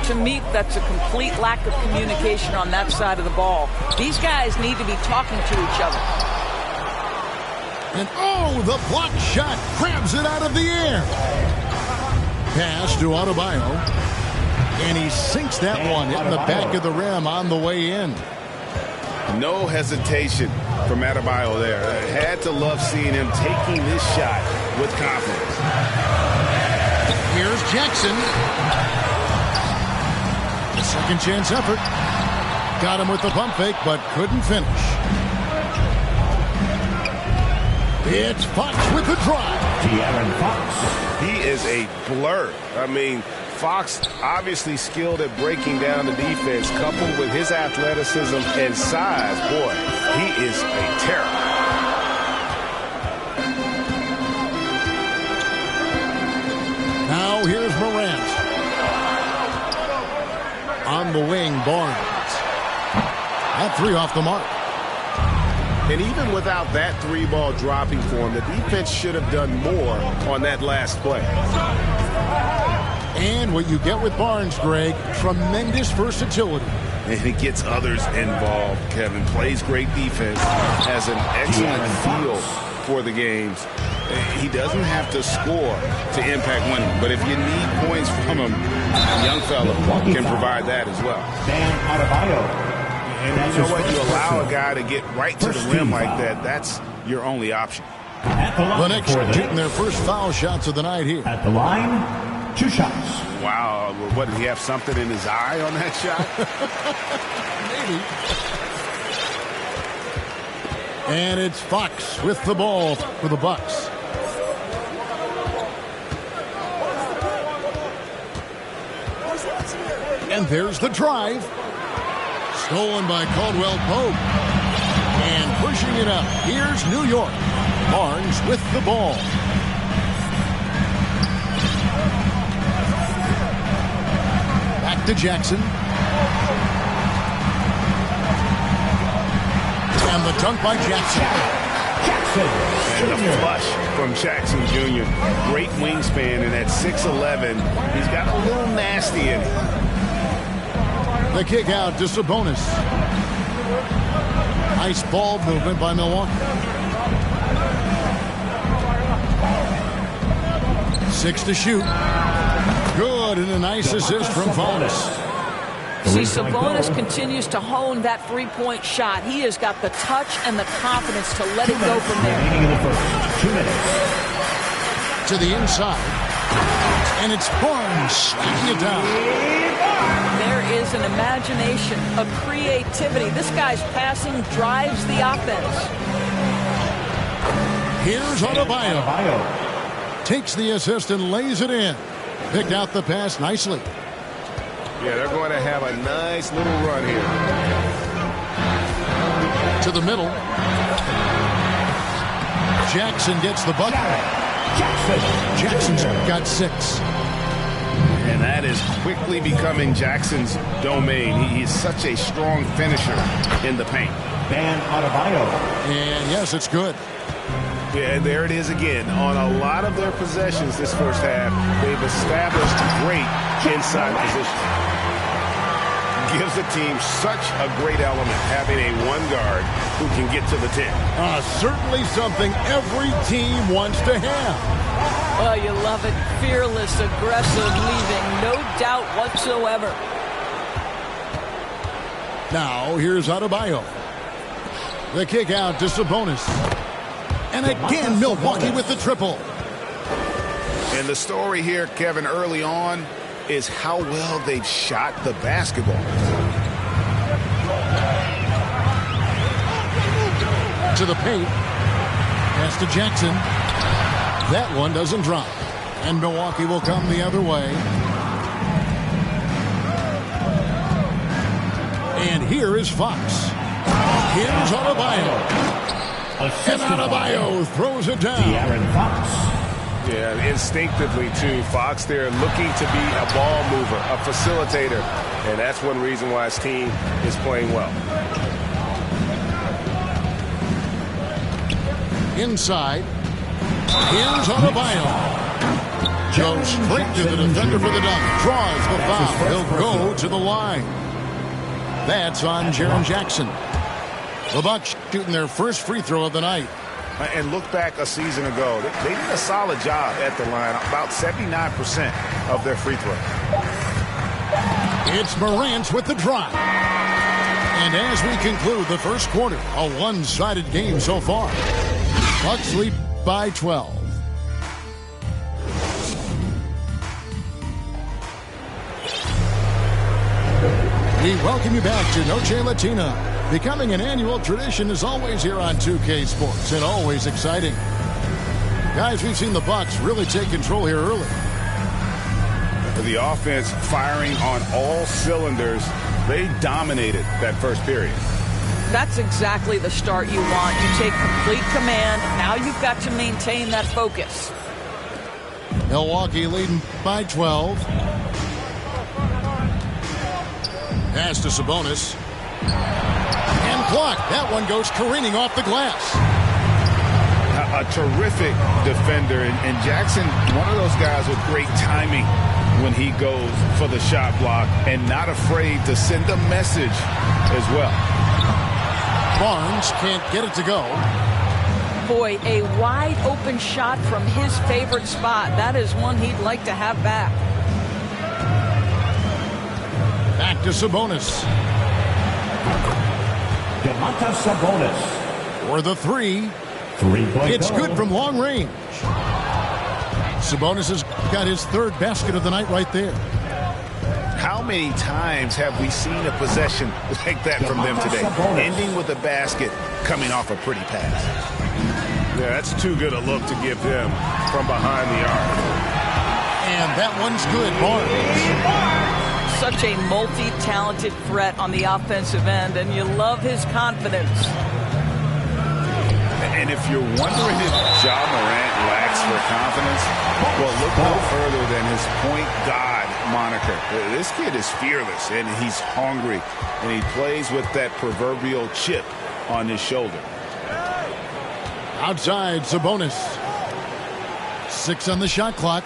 Speaker 10: To me, that's a complete lack of communication on that side of the ball. These guys need to be talking to each other.
Speaker 8: And oh, the block shot grabs it out of the air. Pass to Adebayo. And he sinks that one, hitting the back of the rim on the way in.
Speaker 9: No hesitation from Adebayo there. Had to love seeing him taking this shot with confidence.
Speaker 8: Here's Jackson. A second chance effort. Got him with the pump fake, but couldn't finish. It's Fox with the drive.
Speaker 5: De'Aaron Fox.
Speaker 9: He is a blur. I mean, Fox obviously skilled at breaking down the defense, coupled with his athleticism and size. Boy, he is a terror.
Speaker 8: Now here's Morant. On the wing, Barnes. That three off the mark.
Speaker 9: And even without that three ball dropping for him, the defense should have done more on that last play.
Speaker 8: And what you get with Barnes, Greg, tremendous versatility.
Speaker 9: And he gets others involved. Kevin plays great defense, has an excellent feel for the games. He doesn't have to score to impact winning, but if you need points from him, young fella can provide that as well. And you know what? You allow a guy to get right to the rim like that, that's your only option.
Speaker 8: The Knicks shooting their first foul shots of the night here.
Speaker 5: At the line, 2 shots.
Speaker 9: Wow. What, did he have something in his eye on that shot?
Speaker 8: Maybe. And it's Fox with the ball for the Bucks. And there's the drive. Stolen by Caldwell Pope. And pushing it up. Here's New York. Barnes with the ball. Back to Jackson. And the dunk by Jackson.
Speaker 9: And the flush from Jackson Jr. Great wingspan, and at 6'11", he's got a little nasty in it.
Speaker 8: The kick out to Sabonis. Nice ball movement by Milwaukee. 6 to shoot. Good, and a nice assist from Fox.
Speaker 10: See, Sabonis continues to hone that three-point shot. He has got the touch and the confidence to let it go from there.
Speaker 5: Remaining in the first 2 minutes.
Speaker 8: To the inside. And it's Barnes slacking it down.
Speaker 10: There is an imagination, a creativity. This guy's passing drives the offense.
Speaker 8: Here's Adebayo. Takes the assist and lays it in. Picked out the pass nicely.
Speaker 9: Yeah, they're going to have a nice little run here.
Speaker 8: To the middle. Jackson gets the bucket. Jackson's got 6.
Speaker 9: And that is quickly becoming Jackson's domain. He's such a strong finisher in the paint.
Speaker 5: Bam Adebayo.
Speaker 8: And yes, it's good.
Speaker 9: Yeah, and there it is again. On a lot of their possessions this first half, they've established great inside position. Gives the team such a great element, having a one guard who can get to the 10.
Speaker 8: Certainly something every team wants to have.
Speaker 10: Well, you love it. Fearless, aggressive, leaving no doubt whatsoever.
Speaker 8: Now, here's Adebayo. The kick out to Sabonis. And again, Milwaukee with the triple.
Speaker 9: And the story here, Kevin, early on, is how well they've shot the basketball.
Speaker 8: To the paint. Pass to Jackson. That one doesn't drop. And Milwaukee will come the other way. And here is Fox. Here's Adebayo. And Adebayo throws it down.
Speaker 5: De'Aaron Fox.
Speaker 9: Yeah, instinctively, too. Fox there looking to be a ball mover, a facilitator. And that's one reason why his team is playing well.
Speaker 8: Inside. Here's Adebayo. Goes straight to the defender for the dunk. Draws the foul. He'll go to the line. That's on Jaren Jackson. The Bucks shooting their first free throw of the night.
Speaker 9: And look back a season ago. They did a solid job at the line. About 79% of their free throw.
Speaker 8: It's Morant with the drive. And as we conclude the first quarter, a one-sided game so far. Bucks lead by 12. We welcome you back to Noche Latina. Becoming an annual tradition is always here on 2K Sports and always exciting. Guys, we've seen the Bucks really take control here early.
Speaker 9: The offense firing on all cylinders. They dominated that first period.
Speaker 10: That's exactly the start you want. You take complete command. Now you've got to maintain that focus.
Speaker 8: Milwaukee leading by 12. Pass to Sabonis. And blocked. That one goes careening off the glass.
Speaker 9: A terrific defender. And Jackson, one of those guys with great timing when he goes for the shot block and not afraid to send a message as well.
Speaker 8: Barnes can't get it to go.
Speaker 10: Boy, a wide open shot from his favorite spot. That is one he'd like to have back.
Speaker 8: Back to Sabonis.
Speaker 5: Domantas Sabonis.
Speaker 8: For the three.
Speaker 5: Three-point
Speaker 8: It's
Speaker 5: goal.
Speaker 8: good from long range. Sabonis has got his third basket of the night right there.
Speaker 9: How many times have we seen a possession like that from them today? Ending with a basket coming off a pretty pass. Yeah, that's too good a look to give them from behind the arc.
Speaker 8: And that one's good, Barnes.
Speaker 10: Such a multi-talented threat on the offensive end, and you love his confidence.
Speaker 9: And if you're wondering if Ja Morant lacks for confidence, well, look no further than his point guard moniker. This kid is fearless, and he's hungry, and he plays with that proverbial chip on his shoulder.
Speaker 8: Outside, Sabonis. 6 on the shot clock.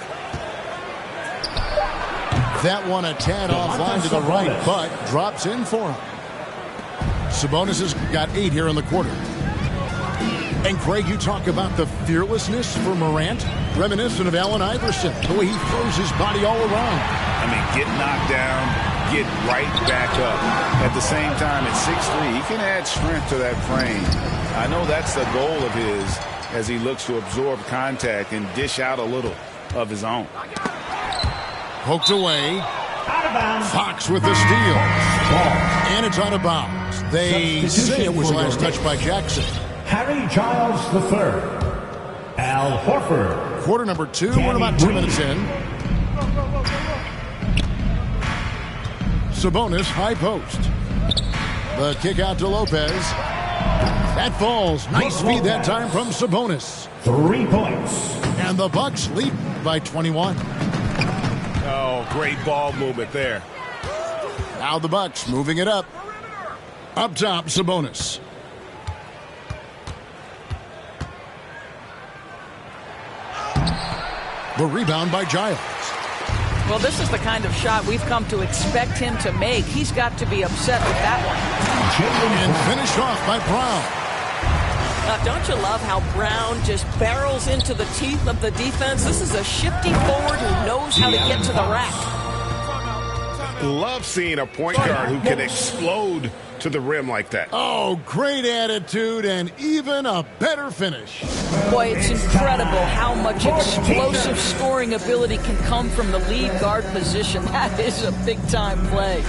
Speaker 8: That one a tad offline to the right, but drops in for him. Sabonis has got 8 here in the quarter. And Greg, you talk about the fearlessness for Morant, reminiscent of Allen Iverson, the way he throws his body all around.
Speaker 9: I mean, get knocked down, get right back up. At the same time, at 6'3", he can add strength to that frame. I know that's the goal of his as he looks to absorb contact and dish out a little of his own.
Speaker 8: Poked away.
Speaker 5: Out of bounds.
Speaker 8: Fox with the steal. And it's out of bounds. They say it was last touched by Jackson.
Speaker 5: Harry Giles III. Al Horford.
Speaker 8: Quarter number 2. We're about 2 minutes in. Sabonis, high post. The kick out to Lopez. That falls. Nice feed that time from Sabonis.
Speaker 5: 3 points.
Speaker 8: And the Bucks lead by 21.
Speaker 9: Oh, great ball movement there.
Speaker 8: Now the Bucks moving it up. Up top, Sabonis. The rebound by Giles.
Speaker 10: Well, this is the kind of shot we've come to expect him to make. He's got to be upset with that one.
Speaker 8: And finished off by Brown.
Speaker 10: Now, don't you love how Brown just barrels into the teeth of the defense? This is a shifty forward who knows how to get to the rack.
Speaker 9: Love seeing a point guard who can explode to the rim like that.
Speaker 8: Oh, great attitude and even a better finish.
Speaker 10: Boy, it's incredible how much explosive scoring ability can come from the lead guard position. That is a big-time play.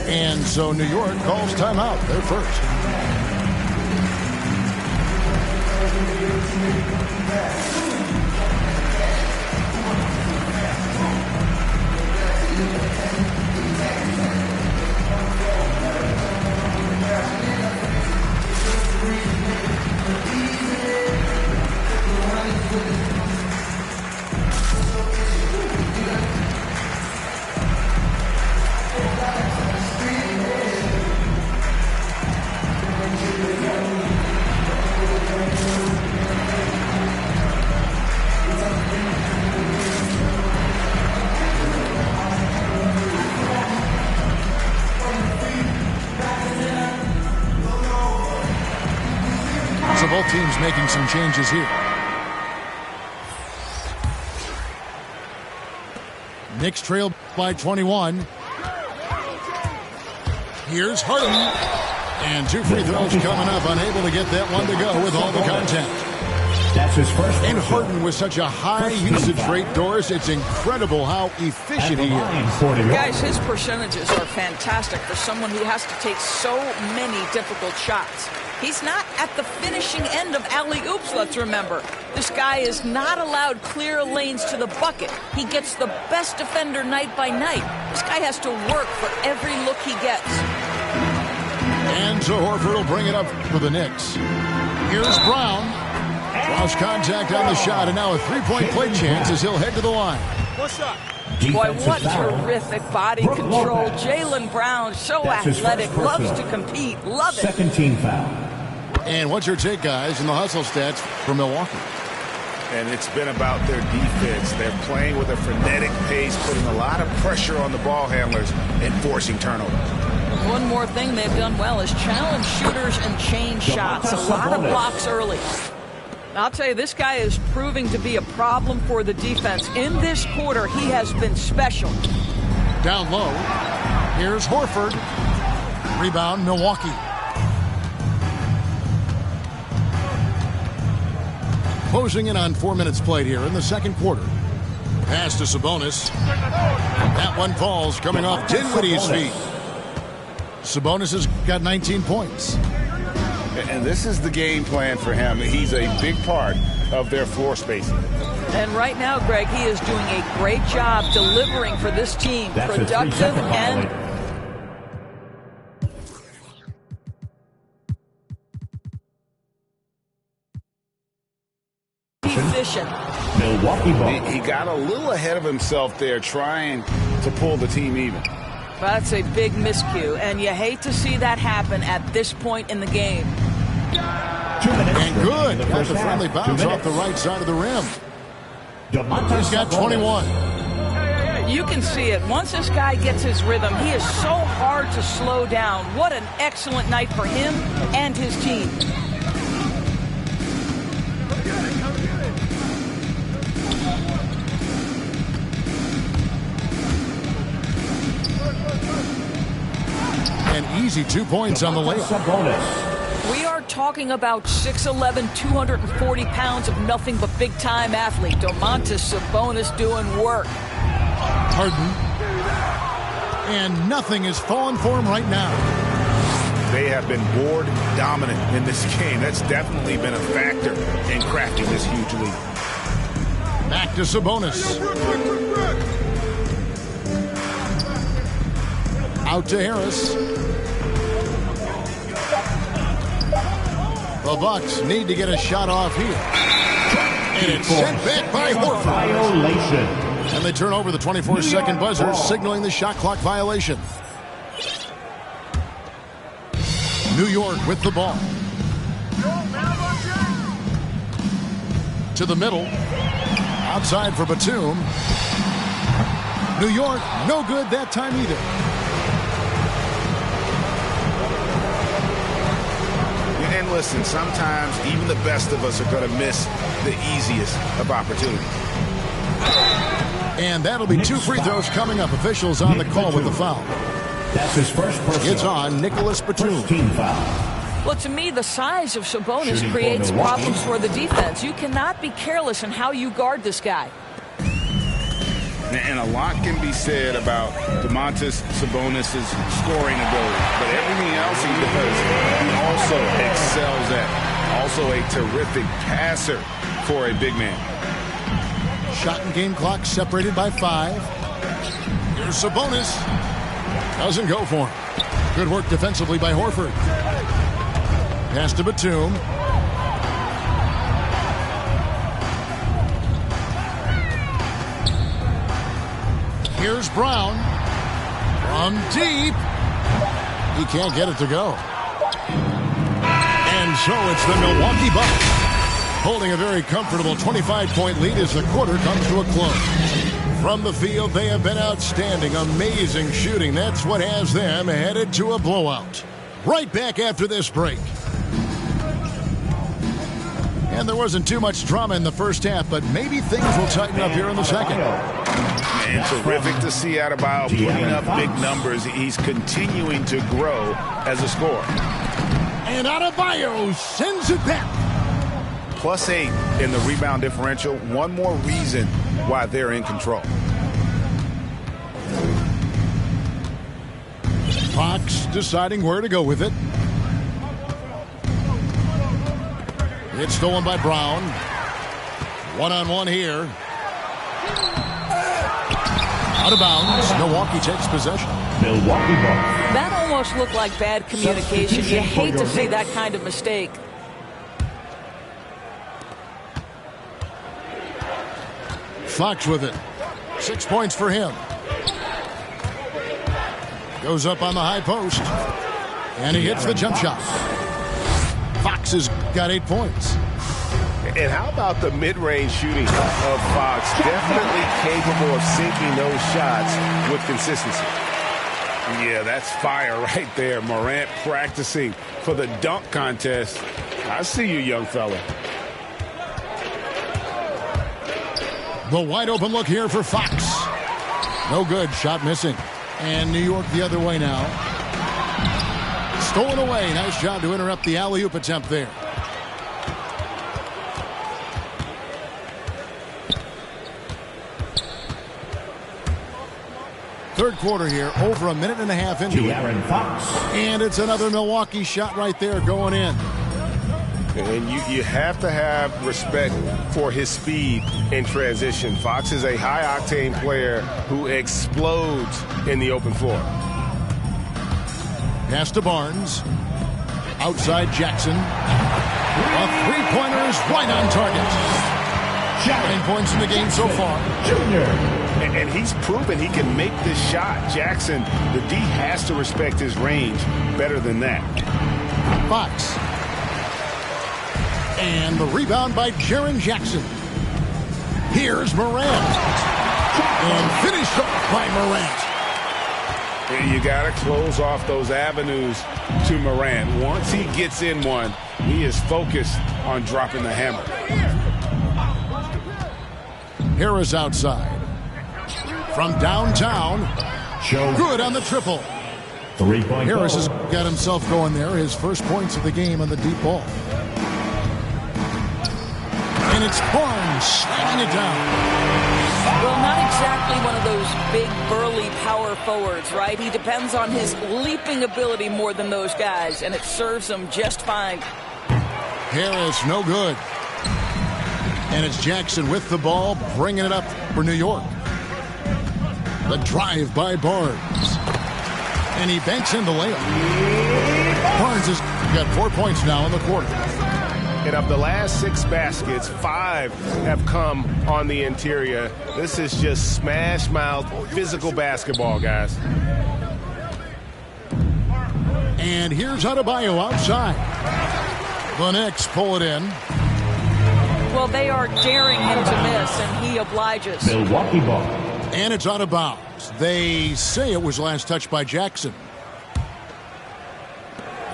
Speaker 8: And so New York calls timeout. They're first. So both teams making some changes here. Knicks trail by 21. Here's Harden. And 2 free throws coming up. Unable to get that one to go with all the contact.
Speaker 5: That's his first.
Speaker 8: And Harden with such a high usage rate, Doris, it's incredible how efficient he is.
Speaker 10: Guys, his percentages are fantastic for someone who has to take so many difficult shots. He's not at the finishing end of alley-oops, let's remember. This guy is not allowed clear lanes to the bucket. He gets the best defender night by night. This guy has to work for every look he gets.
Speaker 8: And so Horford will bring it up for the Knicks. Here's Brown. Draws contact on the shot, and now a three-point play chance as he'll head to the line.
Speaker 2: What's up?
Speaker 10: Boy, what terrific body control. Jaylen Brown, so athletic, loves to compete. Love it.
Speaker 5: Second team foul.
Speaker 8: And what's your take, guys, in the hustle stats for Milwaukee?
Speaker 9: And it's been about their defense. They're playing with a frenetic pace, putting a lot of pressure on the ball handlers and forcing turnovers.
Speaker 10: One more thing they've done well is challenge shooters and change shots. A lot of blocks early. I'll tell you, this guy is proving to be a problem for the defense. In this quarter, he has been special.
Speaker 8: Down low. Here's Horford. Rebound, Milwaukee. Closing in on 4 minutes played here in the second quarter. Pass to Sabonis. That one falls coming off Dinwiddie's feet. Sabonis has got 19 points.
Speaker 9: And this is the game plan for him. He's a big part of their floor spacing.
Speaker 10: And right now, Greg, he is doing a great job delivering for this team.
Speaker 5: That's
Speaker 10: productive and efficient.
Speaker 5: Milwaukee ball.
Speaker 9: He got a little ahead of himself there trying to pull the team even.
Speaker 10: That's a big miscue, and you hate to see that happen at this point in the game.
Speaker 5: 2 minutes.
Speaker 8: And good.
Speaker 5: The
Speaker 8: Got
Speaker 5: first
Speaker 8: the
Speaker 5: half.
Speaker 8: friendly
Speaker 5: 2
Speaker 8: bounce off
Speaker 5: minutes.
Speaker 8: the right side of the rim.
Speaker 5: He's
Speaker 8: He's got 21.
Speaker 10: You can see it. Once this guy gets his rhythm, he is so hard to slow down. What an excellent night for him and his team.
Speaker 8: An easy 2 points on the layup.
Speaker 5: Sabonis.
Speaker 10: We are talking about 6'11", 240 pounds of nothing but big-time athlete. Domantas Sabonis doing work.
Speaker 8: Harden. And nothing is falling for him right now.
Speaker 9: They have been board dominant in this game. That's definitely been a factor in crafting this huge lead.
Speaker 8: Back to Sabonis. Out to Harris. The Bucks need to get a shot off here. And it's sent back by Horford.
Speaker 5: Violation.
Speaker 8: And they turn over the 24-second buzzer, signaling the shot clock violation. New York with the ball. To the middle. Outside for Batum. New York, no good that time either.
Speaker 9: And listen, sometimes even the best of us are going to miss the easiest of opportunities.
Speaker 8: And that'll be 2 free throws coming up. Officials on the call with the foul.
Speaker 5: That's his first personal.
Speaker 8: It's on Nicholas Batum.
Speaker 5: Team foul.
Speaker 10: Well, to me, the size of Sabonis
Speaker 5: Shooting
Speaker 10: creates
Speaker 5: for Milwaukee.
Speaker 10: problems for the defense. You cannot be careless in how you guard this guy.
Speaker 9: And a lot can be said about Domantas Sabonis' scoring ability, but everything else he does, he also excels at. Also a terrific passer for a big man.
Speaker 8: Shot and game clock separated by 5. Here's Sabonis. Doesn't go for him. Good work defensively by Horford. Pass to Batum. Here's Brown. From deep. He can't get it to go. And so it's the Milwaukee Bucks holding a very comfortable 25-point lead as the quarter comes to a close. From the field, they have been outstanding. Amazing shooting. That's what has them headed to a blowout. Right back after this break. And there wasn't too much drama in the first half, but maybe things will tighten up here in the second.
Speaker 9: Man, terrific to see Adebayo putting up big numbers. He's continuing to grow as a scorer.
Speaker 8: And Adebayo sends it back.
Speaker 9: +8 in the rebound differential. One more reason why they're in control.
Speaker 8: Fox deciding where to go with it. It's stolen by Brown. One-on-one here. Out of bounds. Milwaukee takes possession.
Speaker 5: Milwaukee Bucks.
Speaker 10: That almost looked like bad communication. You hate to see that kind of mistake.
Speaker 8: Fox with it. 6 points for him. Goes up on the high post. And he hits the jump shot. Fox has got 8 points.
Speaker 11: And how about the mid-range shooting of Fox? Definitely capable of sinking those shots with consistency.
Speaker 9: Yeah, that's fire right there. Morant practicing for the dunk contest. I see you, young fella.
Speaker 8: The wide open look here for Fox. No good. Shot missing. And New York the other way now. Stolen away. Nice job to interrupt the alley-oop attempt there. Third quarter here, over a minute and a half into it. And it's another Milwaukee shot right there going in.
Speaker 11: And you have to have respect for his speed in transition. Fox is a high-octane player who explodes in the open floor.
Speaker 8: Pass to Barnes. Outside Jackson. A three-pointer is right on target. 9 points in the game so far.
Speaker 11: And he's proven he can make this shot. Jackson, the D has to respect his range better than that.
Speaker 8: Fox. And the rebound by Jaren Jackson. Here's Morant. And finished off by Morant.
Speaker 9: You got to close off those avenues to Morant. Once he gets in one, he is focused on dropping the hammer.
Speaker 8: Harris outside. From downtown. Good on the triple.
Speaker 5: 3-point
Speaker 8: Harris has got himself going there. His first points of the game on the deep ball. And it's Barnes slamming it down.
Speaker 10: Well, not exactly one of those big, burly power forwards, right? He depends on his leaping ability more than those guys, and it serves him just fine.
Speaker 8: Harris, no good. And it's Jackson with the ball, bringing it up for New York. The drive by Barnes. And he banks in the layup. Barnes has got 4 points now in the quarter.
Speaker 11: And of the last 6 baskets, 5 have come on the interior. This is just smash mouth physical basketball, guys.
Speaker 8: And here's Adebayo outside. The Knicks pull it in.
Speaker 10: Well, they are daring him to miss, and he obliges.
Speaker 5: Milwaukee ball.
Speaker 8: And it's out of bounds. They say it was last touched by Jackson.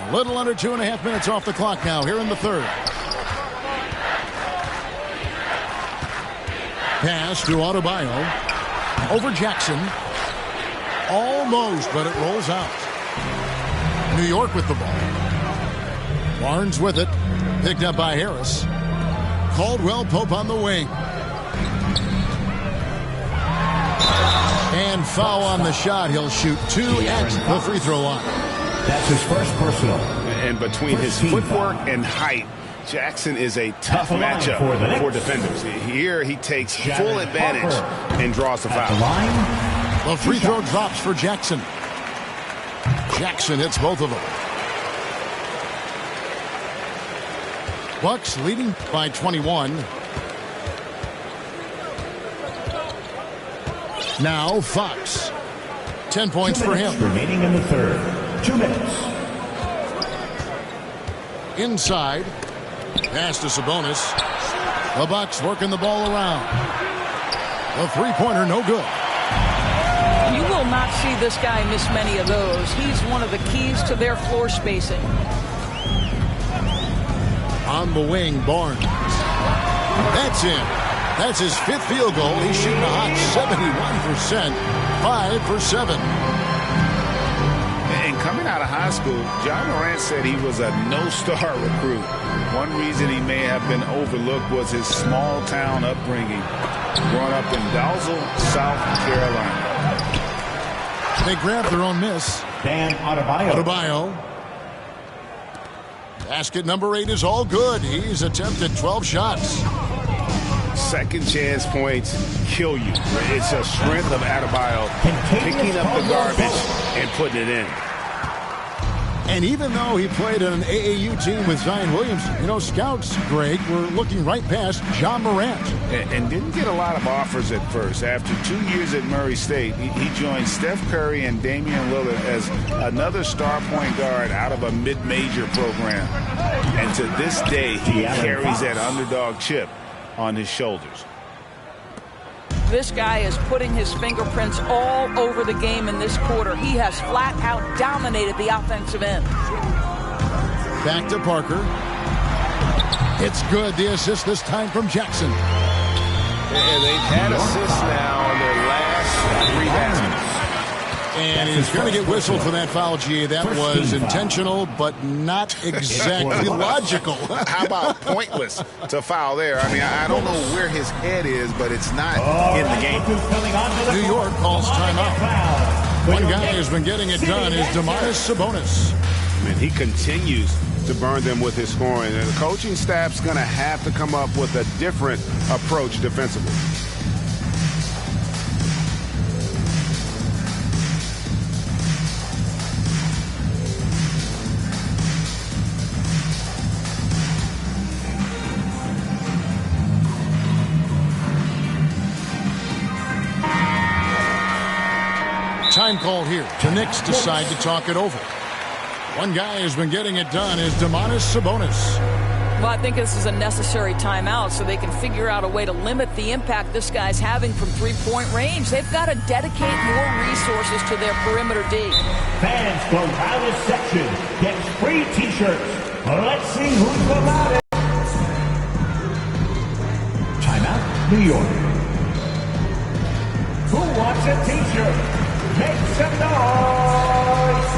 Speaker 8: A little under 2.5 minutes off the clock now here in the third. Pass to Adebayo. Over Jackson. Almost, but it rolls out. New York with the ball. Barnes with it. Picked up by Harris. Caldwell Pope on the wing. And foul on the shot. He'll shoot 2 at the free throw line.
Speaker 5: That's his first personal.
Speaker 11: And between his footwork and height, Jackson is a tough matchup for defenders. Here he takes full advantage and draws the foul.
Speaker 8: The free throw drops for Jackson. Jackson hits both of them. Bucks leading by 21. Now Fox. 10 points for him.
Speaker 5: Remaining in the third. 2 minutes.
Speaker 8: Inside. Pass to Sabonis. The Bucks working the ball around. The three-pointer no good.
Speaker 10: You will not see this guy miss many of those. He's one of the keys to their floor spacing.
Speaker 8: On the wing, Barnes. That's in. That's his 5th field goal. He's shooting a hot 71%. 5 for 7.
Speaker 9: And coming out of high school, John Morant said he was a no-star recruit. One reason he may have been overlooked was his small-town upbringing, growing up in Dalzell, South Carolina.
Speaker 8: They grab their own miss.
Speaker 5: Dan Adebayo.
Speaker 8: Basket number 8 is all good. He's attempted 12 shots.
Speaker 11: Second chance points kill you. It's a strength of Adebayo picking up the garbage and putting it in.
Speaker 8: And even though he played on an AAU team with Zion Williamson, you know, scouts, Greg, were looking right past John Morant.
Speaker 9: And didn't get a lot of offers at first. After 2 years at Murray State, he joined Steph Curry and Damian Lillard as another star point guard out of a mid-major program. And to this day, he carries that underdog chip on his shoulders.
Speaker 10: This guy is putting his fingerprints all over the game in this quarter. He has flat out dominated the offensive end.
Speaker 8: Back to Parker. It's good. The assist this time from Jackson.
Speaker 11: And they've had assists now on their last 3 baskets.
Speaker 8: And he's going to get whistled for that foul, G. That was intentional, but not exactly logical.
Speaker 9: How about pointless to foul there? I mean, I don't know where his head is, but it's not in the game.
Speaker 8: New York calls timeout. One guy who's been getting it done is Domantas Sabonis.
Speaker 11: And he continues to burn them with his scoring. And the coaching staff's going to have to come up with a different approach defensively.
Speaker 8: Time called here. The Knicks decide to talk it over. One guy who's been getting it done is Domantas Sabonis.
Speaker 10: Well, I think this is a necessary timeout so they can figure out a way to limit the impact this guy's having from three-point range. They've got to dedicate more resources to their perimeter D.
Speaker 5: Fans go loudest section gets free T-shirts. Let's see who's the loudest. Timeout, New York. Who wants a T-shirt? Make some noise!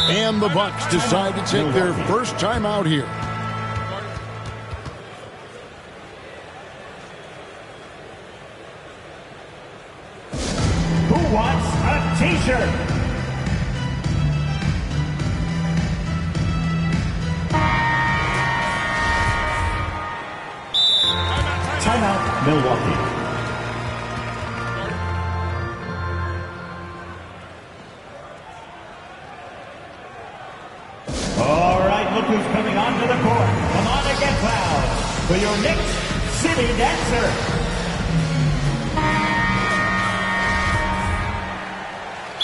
Speaker 8: And the Bucks decide to take their first time out here.
Speaker 5: Who wants a T-shirt? Timeout, Milwaukee. All right, look who's coming onto the court. Come on and get fouled for your Knicks City Dancer.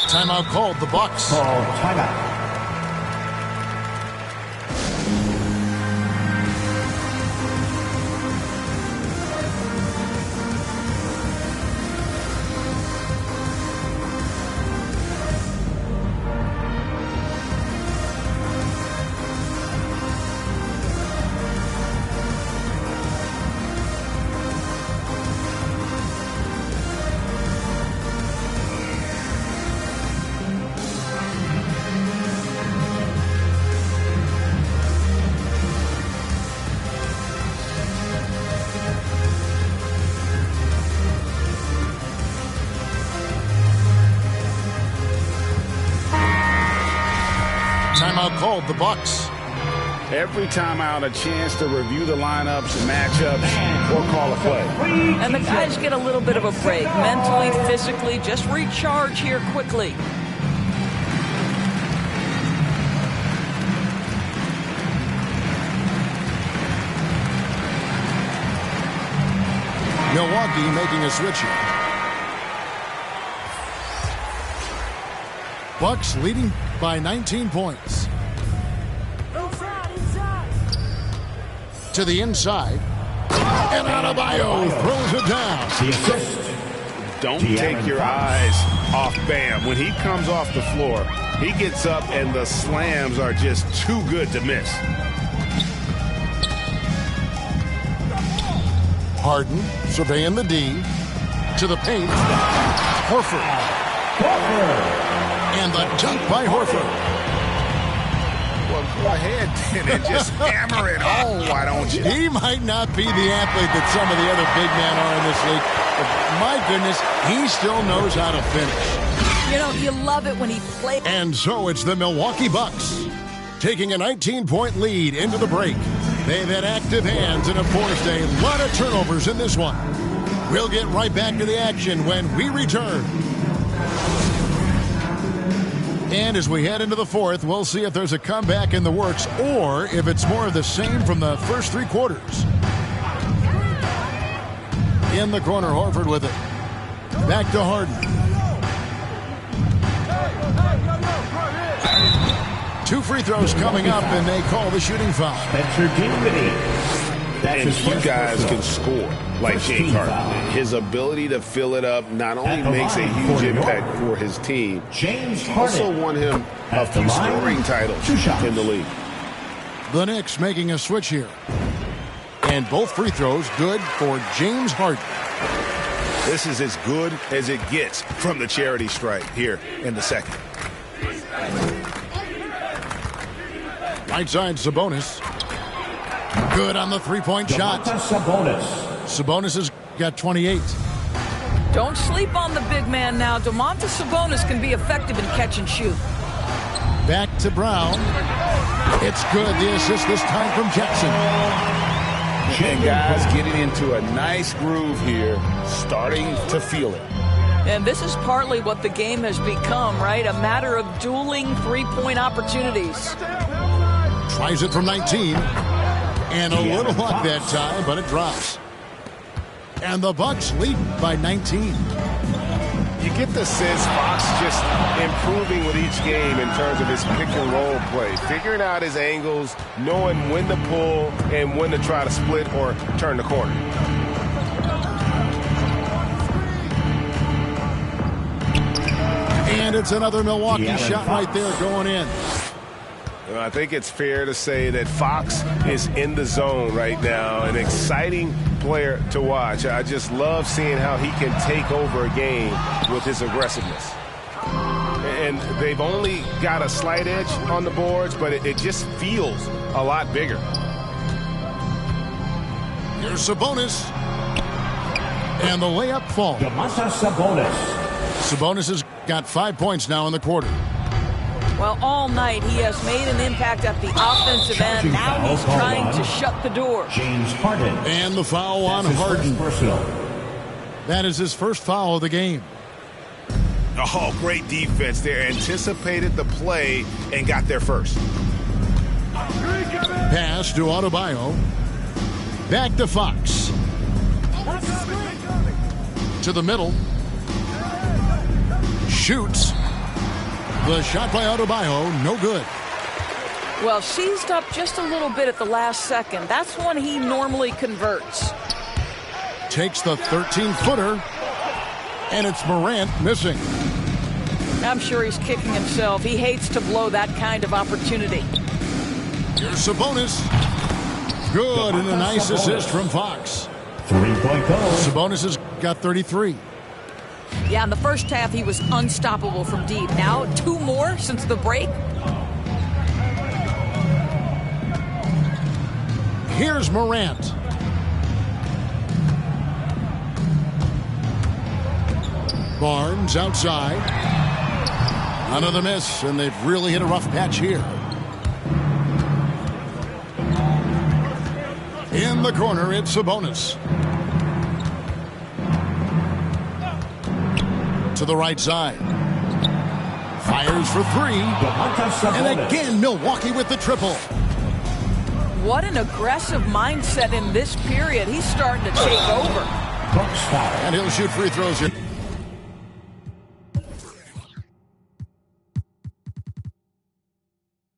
Speaker 8: Timeout called, the Bucks.
Speaker 5: Call timeout.
Speaker 8: Timeout called, the Bucks.
Speaker 9: Every timeout, a chance to review the lineups, matchups, or call a play.
Speaker 10: And the guys get a little bit of a break, mentally, physically, just recharge here quickly.
Speaker 8: Milwaukee making a switch here. Bucks leading by 19 points. To the inside. And Adebayo throws it down.
Speaker 5: The assist.
Speaker 9: Don't take your eyes off Bam. When he comes off the floor, he gets up and the slams are just too good to miss.
Speaker 8: Harden surveying the D. To the paint. Horford. And the dunk by Horford.
Speaker 9: Well, go ahead then and just hammer it home, why don't you?
Speaker 8: He might not be the athlete that some of the other big men are in this league, but my goodness, he still knows how to finish.
Speaker 10: You know, you love it when he plays.
Speaker 8: And so it's the Milwaukee Bucks taking a 19-point lead into the break. They've had active hands and have forced a lot of turnovers in this one. We'll get right back to the action when we return. And as we head into the fourth, we'll see if there's a comeback in the works or if it's more of the same from the first three quarters. In the corner, Horford with it. Back to Harden. Two free throws coming up, and they call the shooting foul.
Speaker 5: Spencer Dinwiddie.
Speaker 9: And you guys can score like James Harden. His ability to fill it up not only makes a huge impact for his team,
Speaker 5: James
Speaker 9: also won him a few scoring titles in the league.
Speaker 8: The Knicks making a switch here. And both free throws good for James Harden.
Speaker 9: This is as good as it gets from the charity stripe here in the second.
Speaker 8: Right side, Sabonis. Good on the three-point shot. Sabonis has got 28.
Speaker 10: Don't sleep on the big man now. Domantas Sabonis can be effective in catch and shoot.
Speaker 8: Back to Brown. It's good. The assist this time from Jackson.
Speaker 9: And guys getting into a nice groove here, starting to feel it.
Speaker 10: And this is partly what the game has become, right? A matter of dueling three-point opportunities.
Speaker 8: Tries it from 19. And a little luck that time, but it drops. And the Bucks lead by 19.
Speaker 11: You get the sense Fox just improving with each game in terms of his pick and roll play, figuring out his angles, knowing when to pull and when to try to split or turn the corner.
Speaker 8: And it's another Milwaukee shot right there going in.
Speaker 11: I think it's fair to say that Fox is in the zone right now, an exciting player to watch. I just love seeing how he can take over a game with his aggressiveness. And they've only got a slight edge on the boards, but it just feels a lot bigger.
Speaker 8: Here's Sabonis. And the layup falls.
Speaker 5: Domantas Sabonis.
Speaker 8: Sabonis has got 5 points now in the quarter.
Speaker 10: Well, all night he has made an impact at the offensive end. Now he's trying to shut the door.
Speaker 5: James Harden.
Speaker 8: And the foul on Harden. That is his first foul of the game.
Speaker 9: Oh, great defense there. Anticipated the play and got there first.
Speaker 8: Pass to Adebayo. Back to Fox. To the middle. Shoots. The shot by Adebayo, no good.
Speaker 10: Well, seized up just a little bit at the last second. That's when he normally converts.
Speaker 8: Takes the 13-footer. And it's Morant missing.
Speaker 10: I'm sure he's kicking himself. He hates to blow that kind of opportunity.
Speaker 8: Here's Sabonis. Good, and a nice assist from Fox.
Speaker 5: 3-point goal.
Speaker 8: Sabonis has got 33.
Speaker 10: Yeah, in the first half, he was unstoppable from deep. Now, 2 more since the break.
Speaker 8: Here's Morant. Barnes outside. Another miss, and they've really hit a rough patch here. In the corner, it's Sabonis. To the right side. Fires for 3. And again, Milwaukee with the triple.
Speaker 10: What an aggressive mindset in this period. He's starting to take over.
Speaker 8: And he'll shoot free throws here.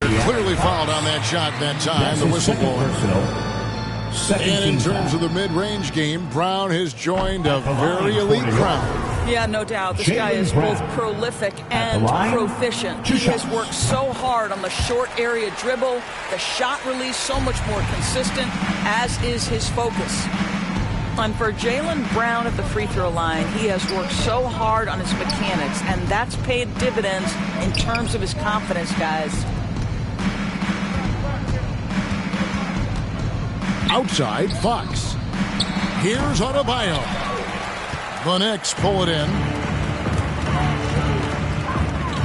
Speaker 8: Clearly fouled on that shot that time, the whistleblower. And in terms of the mid-range game, Brown has joined a very elite crowd.
Speaker 10: Yeah, no doubt. This guy is both prolific and proficient. He has worked so hard on the short area dribble, the shot release so much more consistent, as is his focus. And for Jaylen Brown at the free throw line, he has worked so hard on his mechanics, and that's paid dividends in terms of his confidence, guys.
Speaker 8: Outside, Fox. Here's Adebayo. The Knicks pull it in.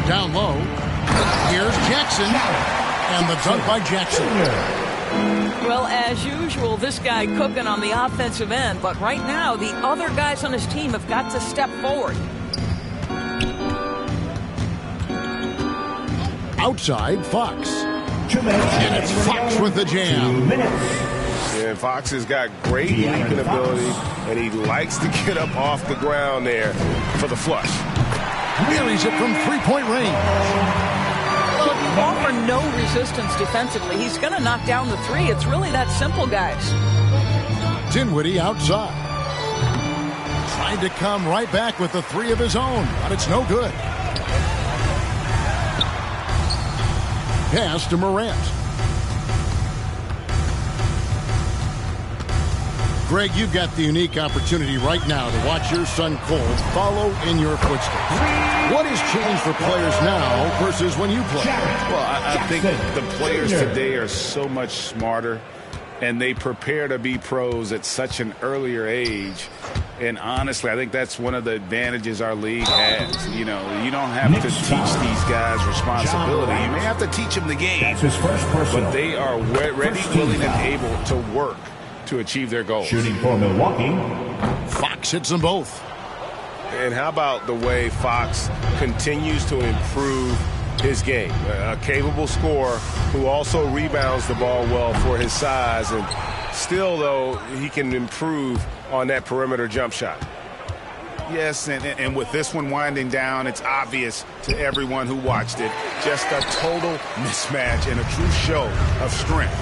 Speaker 8: Down low. Here's Jackson. And the dunk by Jackson.
Speaker 10: Well, as usual, this guy cooking on the offensive end. But right now, the other guys on his team have got to step forward.
Speaker 8: Outside, Fox. And it's Fox with the jam.
Speaker 11: And Fox has got great leaping ability, and he likes to get up off the ground there for the flush.
Speaker 8: Buries it from 3-point range.
Speaker 10: Look, offer no resistance defensively. He's going to knock down the 3. It's really that simple, guys.
Speaker 8: Dinwiddie outside. Trying to come right back with the 3 of his own, but it's no good. Pass to Morant. Greg, you've got the unique opportunity right now to watch your son Cole follow in your footsteps. What has changed for players now versus when you played?
Speaker 9: Well, I think the players today are so much smarter, and they prepare to be pros at such an earlier age. And honestly, I think that's one of the advantages our league has. You know, you don't have to teach these guys responsibility. You may have to teach them the game, but they are ready, willing, and able to work to achieve their goals.
Speaker 5: Shooting for Milwaukee.
Speaker 8: Fox hits them both.
Speaker 11: And how about the way Fox continues to improve his game? A capable scorer who also rebounds the ball well for his size, and still, though, he can improve on that perimeter jump shot.
Speaker 9: Yes, and with this one winding down, it's obvious to everyone who watched it. Just a total mismatch and a true show of strength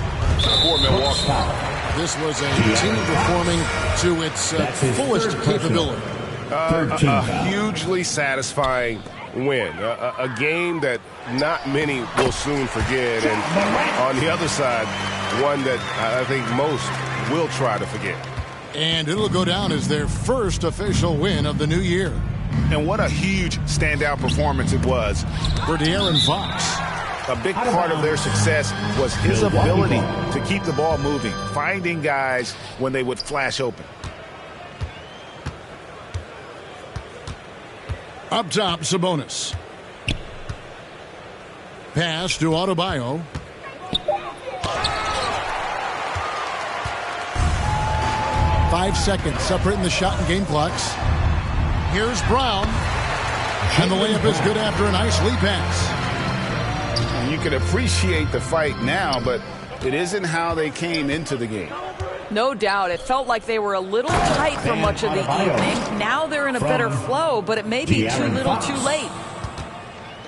Speaker 9: for Milwaukee.
Speaker 8: This was a team performing to its fullest capability.
Speaker 11: A hugely satisfying win. A game that not many will soon forget. And on the other side, one that I think most will try to forget.
Speaker 8: And it'll go down as their first official win of the new year.
Speaker 9: And what a huge standout performance it was
Speaker 8: for De'Aaron Fox.
Speaker 9: A big part of their success was his ability to keep the ball moving, finding guys when they would flash open.
Speaker 8: Up top, Sabonis. pass to Adebayo. Five seconds separating the shot and game clocks. Here's Brown. And the layup is good after a nice lead pass.
Speaker 9: And you can appreciate the fight now, but it isn't how they came into the game.
Speaker 10: No doubt. It felt like they were a little tight for much of the evening. Now they're in a better flow, but it may be too little too late.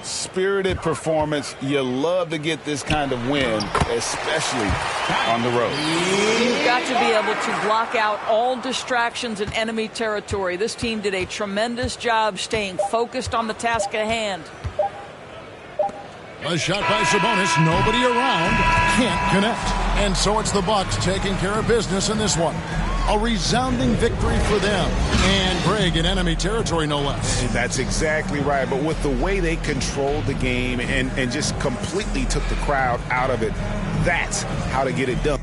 Speaker 9: Spirited performance. You love to get this kind of win, especially on the road.
Speaker 10: You've got to be able to block out all distractions in enemy territory. This team did a tremendous job staying focused on the task at hand.
Speaker 8: A shot by Sabonis, nobody around, can't connect. And so it's the Bucks taking care of business in this one. A resounding victory for them. And Greg in enemy territory, no less.
Speaker 9: That's exactly right. But with the way they controlled the game and just completely took the crowd out of it, that's how to get it done.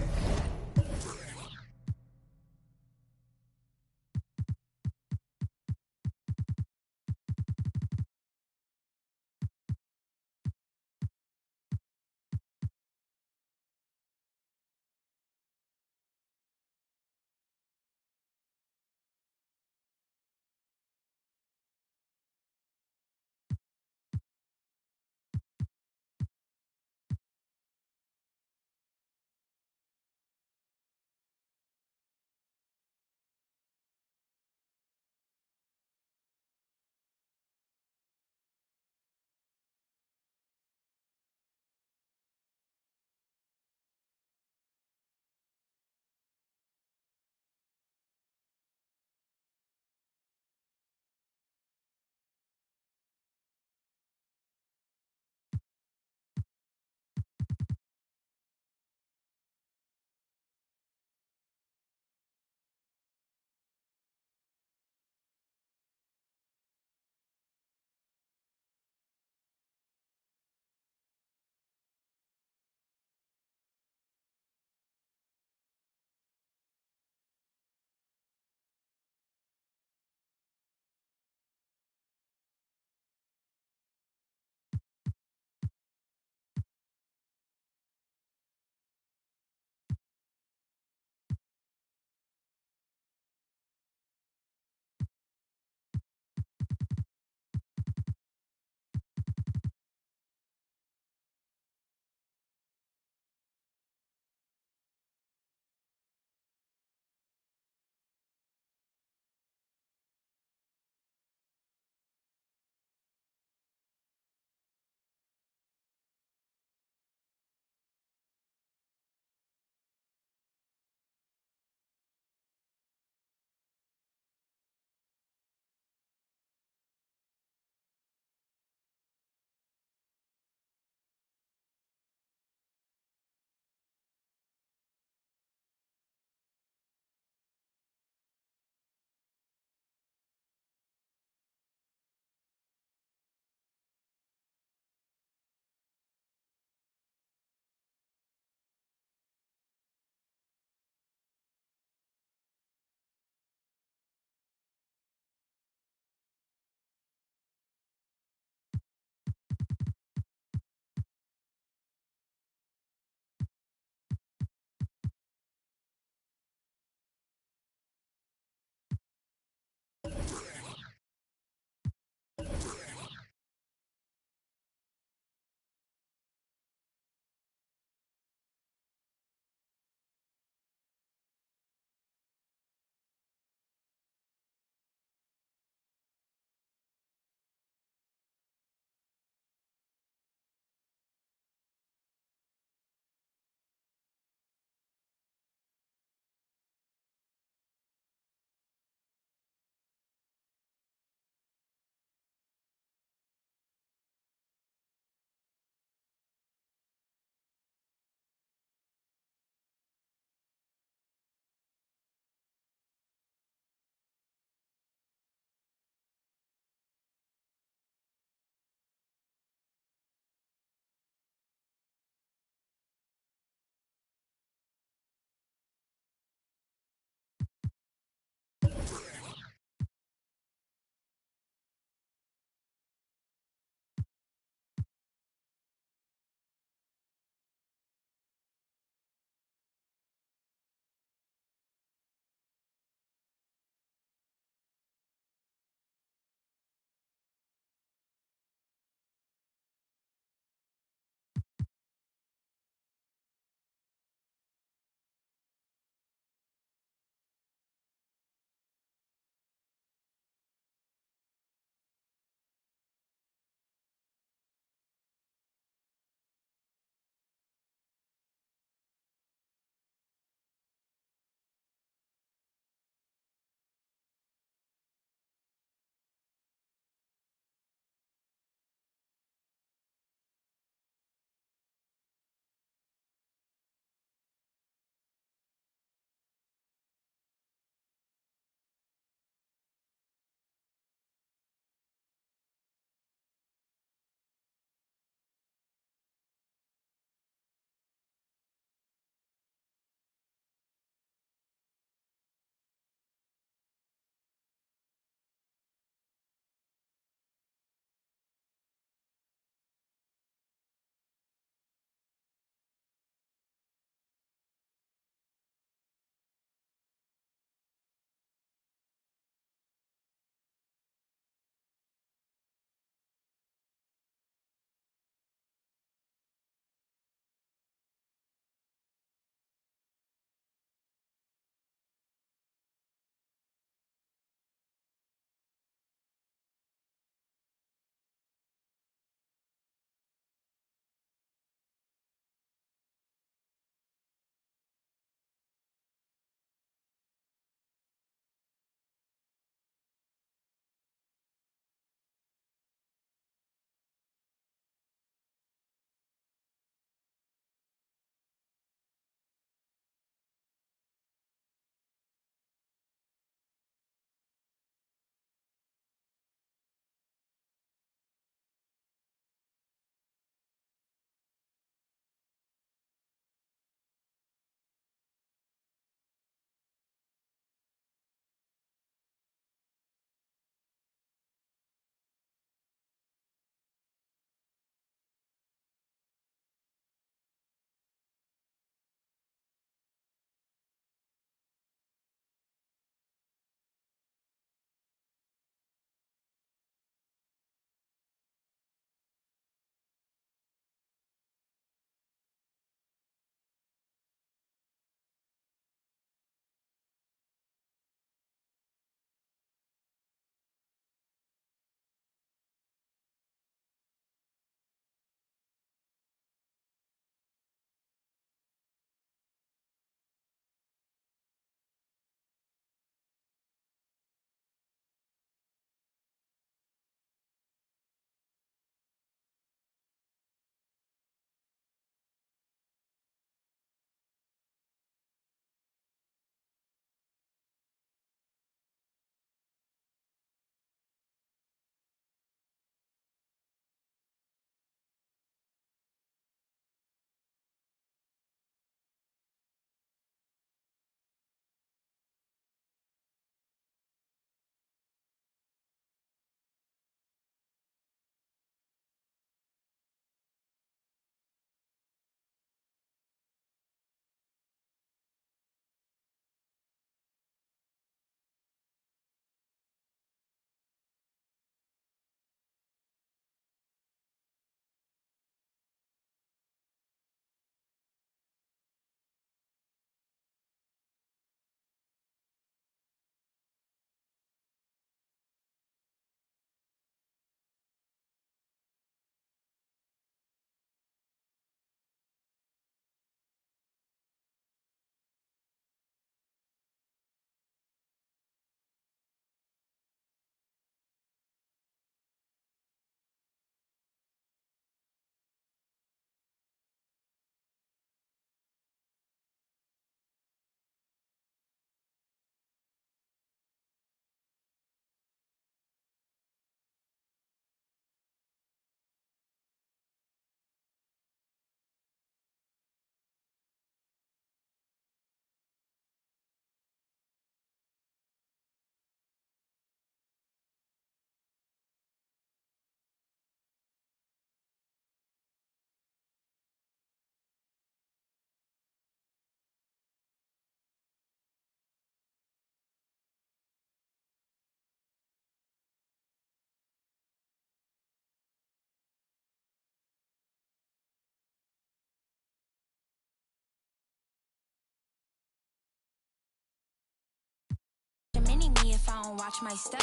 Speaker 12: if I don't watch my step.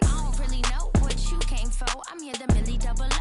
Speaker 12: I don't really know what you came for. I'm here to Millie double